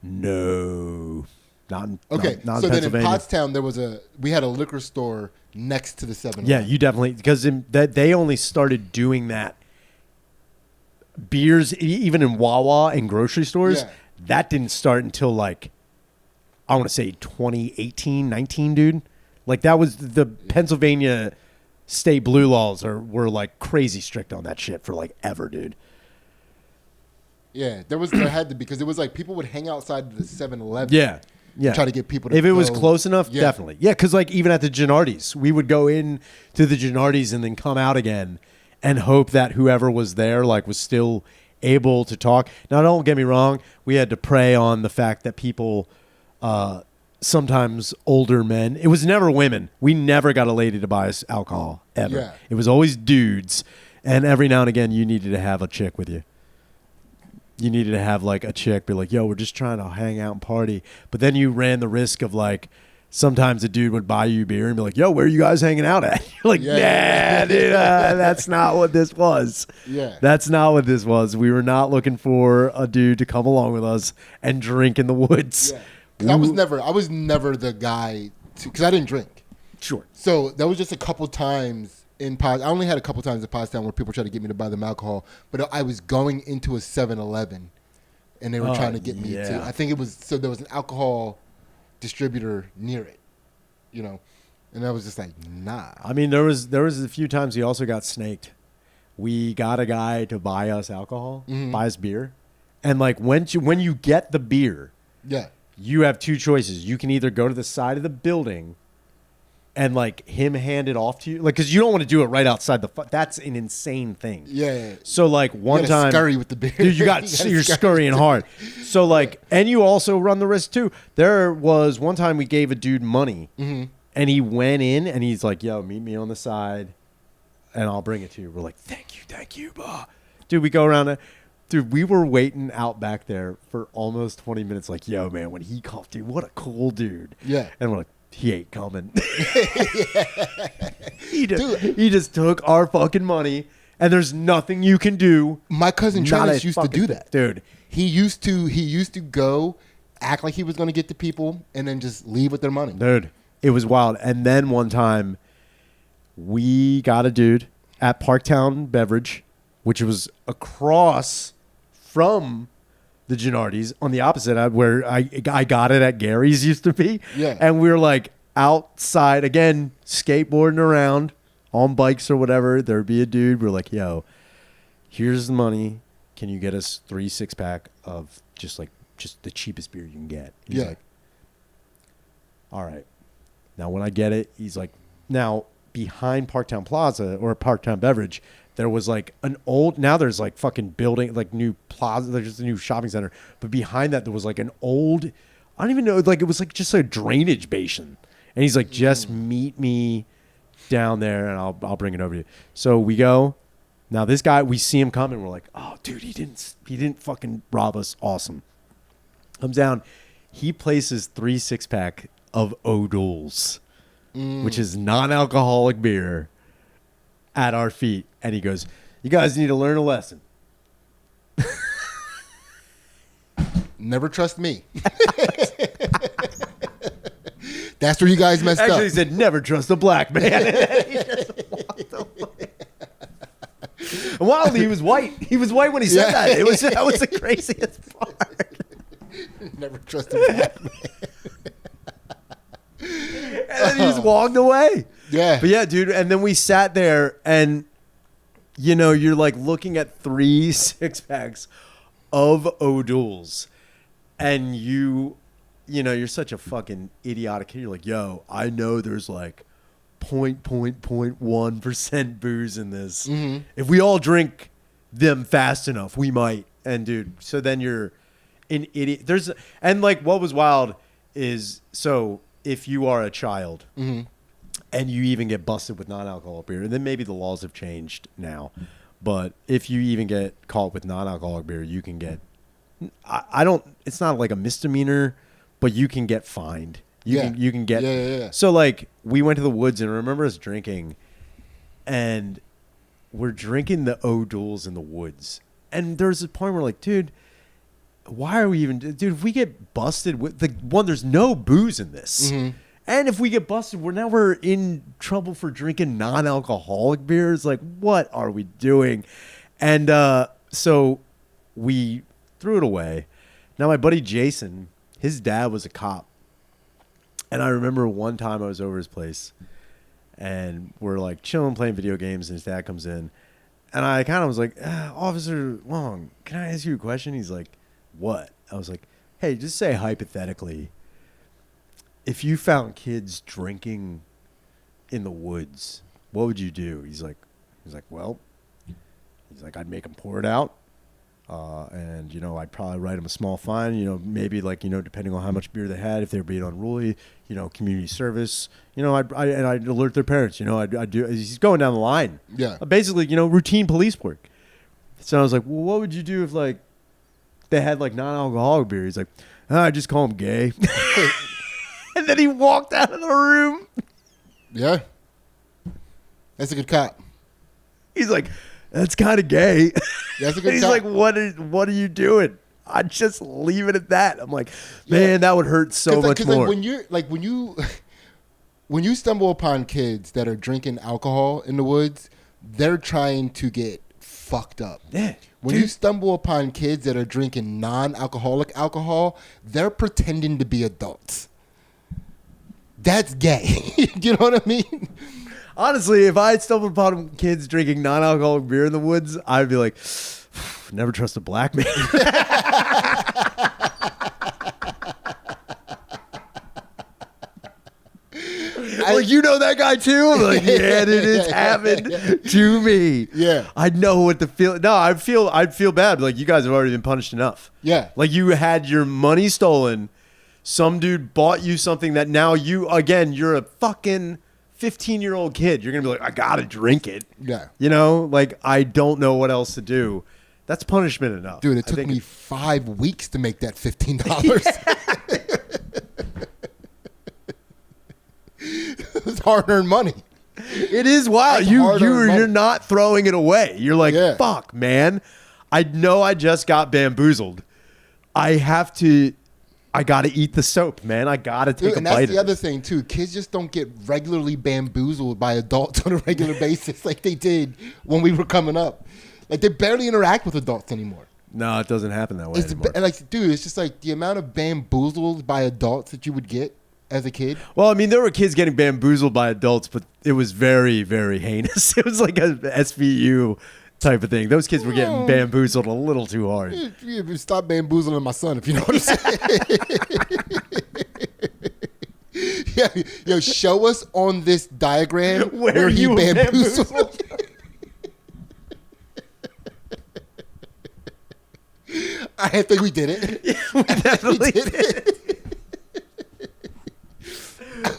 Speaker 1: No. Not in
Speaker 2: so
Speaker 1: Pennsylvania.
Speaker 2: Then in Pottstown we had a liquor store next to the 7-Eleven.
Speaker 1: Yeah, you definitely, because they only started doing that. Beers, even in Wawa and grocery stores, that didn't start until like, I want to say 2018, 19, dude. Like that was the Pennsylvania state blue laws were like crazy strict on that shit for like ever, dude.
Speaker 2: Yeah, there had to be, because it was like people would hang outside the 7-Eleven.
Speaker 1: Yeah.
Speaker 2: Try to get people to
Speaker 1: if it was close enough, definitely. Yeah, because like even at the Gennardi's, we would go in to the Gennardi's and then come out again and hope that whoever was there like was still able to talk. Now, don't get me wrong, we had to prey on the fact that people, sometimes older men, it was never women. We never got a lady to buy us alcohol, ever.
Speaker 2: Yeah.
Speaker 1: It was always dudes. And every now and again, you needed to have a chick with you. You needed to have like a chick be like, yo, we're just trying to hang out and party. But then you ran the risk of like, sometimes a dude would buy you beer and be like, yo, where are you guys hanging out at? You're like, nah, dude, that's not what this was. Yeah. That's not what this was. We were not looking for a dude to come along with us and drink in the woods.
Speaker 2: Yeah. I was never the guy because I didn't drink.
Speaker 1: Sure.
Speaker 2: So that was just a couple times I only had a couple times in Pottstown where people tried to get me to buy them alcohol, but I was going into a 7-Eleven and they were trying to get me to, I think it was, so there was an alcohol distributor near it, you know, and I was just like, nah.
Speaker 1: I mean, there was a few times we also got snaked. We got a guy to buy us alcohol, buy us beer, and like when you get the beer, you have two choices. You can either go to the side of the building and like him hand it off to you, like, because you don't want to do it right outside that's an insane thing.
Speaker 2: Yeah.
Speaker 1: So like one time,
Speaker 2: scurry with the beer.
Speaker 1: Dude, you're scurrying hard. So like, and you also run the risk too. There was one time we gave a dude money, and he went in and he's like, "Yo, meet me on the side, and I'll bring it to you." We're like, "Thank you, bah." Dude, we go around. Dude, we were waiting out back there for almost 20 minutes. Like, yo, man, when he coughed, dude, what a cool dude.
Speaker 2: Yeah.
Speaker 1: And we're like, he ain't coming. He just took our fucking money, and there's nothing you can do.
Speaker 2: My cousin Travis used to do that,
Speaker 1: dude.
Speaker 2: He used to go act like he was going to get the people, and then just leave with their money.
Speaker 1: Dude, it was wild. And then one time, we got a dude at Parktown Beverage, which was across from the Gennardi's on the opposite end where I got it at Gary's used to be.
Speaker 2: Yeah.
Speaker 1: And we were like outside again, skateboarding around on bikes or whatever. There'd be a dude. We're like, yo, here's the money. Can you get us 3 6-pack of just the cheapest beer you can get? He's like, all right. Now when I get it, he's like, now behind Parktown Plaza or Parktown Beverage, there was like an old, now there's like fucking building, like new plaza, there's just a new shopping center. But behind that, there was like an old, I don't even know, like it was like just a drainage basin. And he's like, just meet me down there and I'll bring it over to you. So we go. Now this guy, we see him coming. We're like, oh, dude, he didn't fucking rob us. Awesome. Comes down. He places 3 6-pack of O'Doul's, which is non-alcoholic beer, at our feet. And he goes, you guys need to learn a lesson.
Speaker 2: Never trust me. That's where you guys messed up.
Speaker 1: Actually, he said, never trust a black man. He just walked away. And wildly, he was white. He was white when he said that. That was the craziest part.
Speaker 2: Never trust a black man.
Speaker 1: just walked away.
Speaker 2: Yeah.
Speaker 1: But yeah, dude. And then we sat there and, you know, you're like looking at 3 6-packs of O'Doul's. And you know, you're such a fucking idiotic kid. You're like, yo, I know there's like 0.1% booze in this. Mm-hmm. If we all drink them fast enough, we might. And dude, so then you're an idiot. And like what was wild is, so if you are a child and you even get busted with non-alcoholic beer, and then maybe the laws have changed now, but if you even get caught with non-alcoholic beer, you can get, I don't, it's not like a misdemeanor, but you can get fined. You can get. Yeah. So like we went to the woods and I remember us drinking, and we're drinking the O'Doul's in the woods. And there's a point where like, dude, why are we even, dude, if we get busted with there's no booze in this. Mm-hmm. And if we get busted, we're in trouble for drinking non-alcoholic beers. Like, what are we doing? And so we threw it away. Now my buddy Jason, his dad was a cop. And I remember one time I was over his place and we're like chilling, playing video games, and his dad comes in. And I kind of was like, Officer Long, can I ask you a question? He's like, what? I was like, hey, just say hypothetically, if you found kids drinking in the woods, what would you do? He's like, well, I'd make them pour it out. And, you know, I'd probably write them a small fine, you know, maybe like, you know, depending on how much beer they had, if they were being unruly, you know, community service, you know, I'd alert their parents, you know, I'd do, he's going down the line.
Speaker 2: Yeah.
Speaker 1: Basically, you know, routine police work. So I was like, well, what would you do if like they had like non-alcoholic beer? He's like, I just call them gay. And then he walked out of the room.
Speaker 2: Yeah. That's a good cop.
Speaker 1: He's like, that's kind of gay.
Speaker 2: That's a good
Speaker 1: He's
Speaker 2: cop.
Speaker 1: like, what are you doing? I'd just leave it at that. I'm like, man, that would hurt so much more.
Speaker 2: Like when you stumble upon kids that are drinking alcohol in the woods, they're trying to get fucked up.
Speaker 1: Yeah.
Speaker 2: When you stumble upon kids that are drinking non-alcoholic alcohol, they're pretending to be adults. That's gay. You know what I mean?
Speaker 1: Honestly, if I stumbled upon kids drinking non-alcoholic beer in the woods, I'd be like, never trust a black man. Like, you know that guy too? I'm like, yeah, dude, it's happened to me.
Speaker 2: Yeah.
Speaker 1: I know what to feel. No, I'd feel bad. Like, you guys have already been punished enough.
Speaker 2: Yeah.
Speaker 1: Like, you had your money stolen. Some dude bought you something that now you're a fucking 15-year-old kid. You're going to be like, I got to drink it.
Speaker 2: Yeah.
Speaker 1: You know, like, I don't know what else to do. That's punishment enough.
Speaker 2: Dude, it took me 5 weeks to make that $15. It's hard-earned money.
Speaker 1: It is wild. You're not throwing it away. You're like, fuck, man. I know I just got bamboozled. I got to eat the soap, man. I got to take a bite of it. And
Speaker 2: that's the other thing, too. Kids just don't get regularly bamboozled by adults on a regular basis like they did when we were coming up. Like, they barely interact with adults anymore.
Speaker 1: No, it doesn't happen that way anymore.
Speaker 2: Like, dude, it's just like the amount of bamboozled by adults that you would get as a kid.
Speaker 1: Well, I mean, there were kids getting bamboozled by adults, but it was very, very heinous. It was like a SVU type of thing. Those kids were getting bamboozled a little too hard.
Speaker 2: Stop bamboozling my son, if you know what I'm saying. Yeah, yo, show us on this diagram where he bamboozled. I think we did it.
Speaker 1: Yeah, we definitely did it.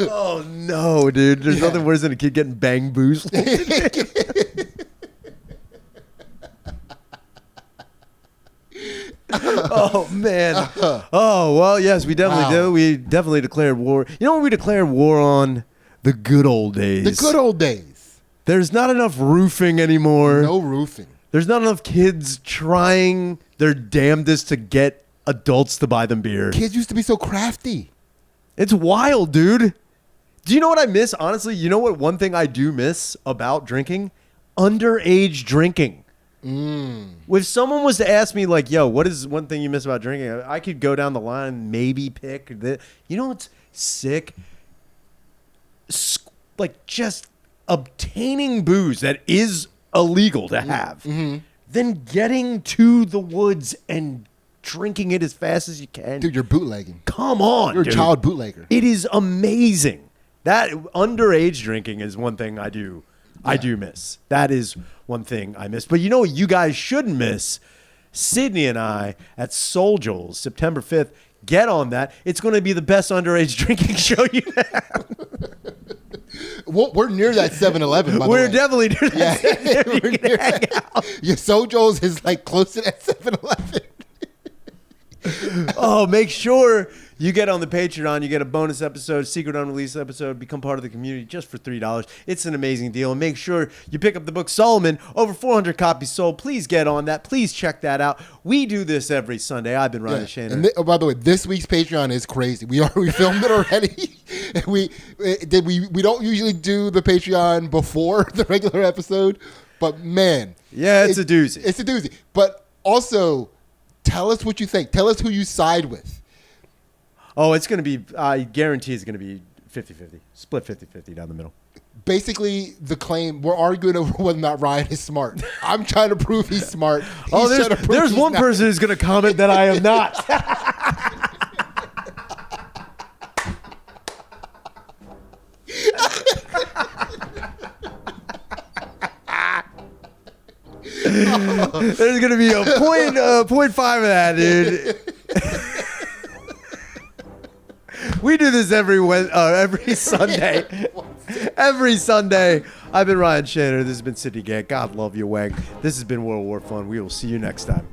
Speaker 1: Oh no, dude! There's nothing worse than a kid getting bamboozled. Oh man! Oh well, yes, we definitely do. We definitely declared war. You know what we declared war on? The good old days.
Speaker 2: The good old days.
Speaker 1: There's not enough roofing anymore.
Speaker 2: No roofing.
Speaker 1: There's not enough kids trying their damnedest to get adults to buy them beer.
Speaker 2: Kids used to be so crafty. It's
Speaker 1: wild, dude. Do you know what I miss? Honestly, you know what one thing I do miss about drinking? Underage drinking. If someone was to ask me, like, yo, what is one thing you miss about drinking? I could go down the line, maybe pick. You know what's sick? like just obtaining booze that is illegal to have, then getting to the woods and drinking it as fast as you can.
Speaker 2: Dude, you're bootlegging.
Speaker 1: Come on,
Speaker 2: You're
Speaker 1: dude.
Speaker 2: a child bootlegger.
Speaker 1: It is amazing. That underage drinking is one thing I do miss. That is one thing I miss. But you know what you guys shouldn't miss? Sidney and I at Soul Joel's, September 5th. Get on that. It's going to be the best underage drinking show you have.
Speaker 2: Well, we're near that 7-Eleven, by the way.
Speaker 1: We're definitely near that.
Speaker 2: Yeah, we're near that. Your Sojo's is like close to that 7-Eleven.
Speaker 1: Oh, make sure you get on the Patreon. You get a bonus episode, secret unreleased episode, become part of the community just for $3. It's an amazing deal. And make sure you pick up the book Solomon. Over 400 copies sold. Please get on that. Please check that out. We do this every Sunday. I've been Ryan and Sidney.
Speaker 2: And by the way, this week's Patreon is crazy. We filmed it already. we don't usually do the Patreon before the regular episode, but man,
Speaker 1: yeah, it's a doozy.
Speaker 2: It's a doozy. But also, tell us what you think. Tell us who you side with.
Speaker 1: Oh, it's going to be, I guarantee it's going to be 50-50. Split 50-50 down the middle.
Speaker 2: Basically, the claim, we're arguing over whether or not Ryan is smart. I'm trying to prove he's smart.
Speaker 1: There's one person who's going to comment that I am not. There's going to be a 0.5 of that, dude. We do this every Sunday. Every Sunday. I've been Ryan Shaner. This has been Sidney Gantt. God love you, Wang. This has been World War Fun. We will see you next time.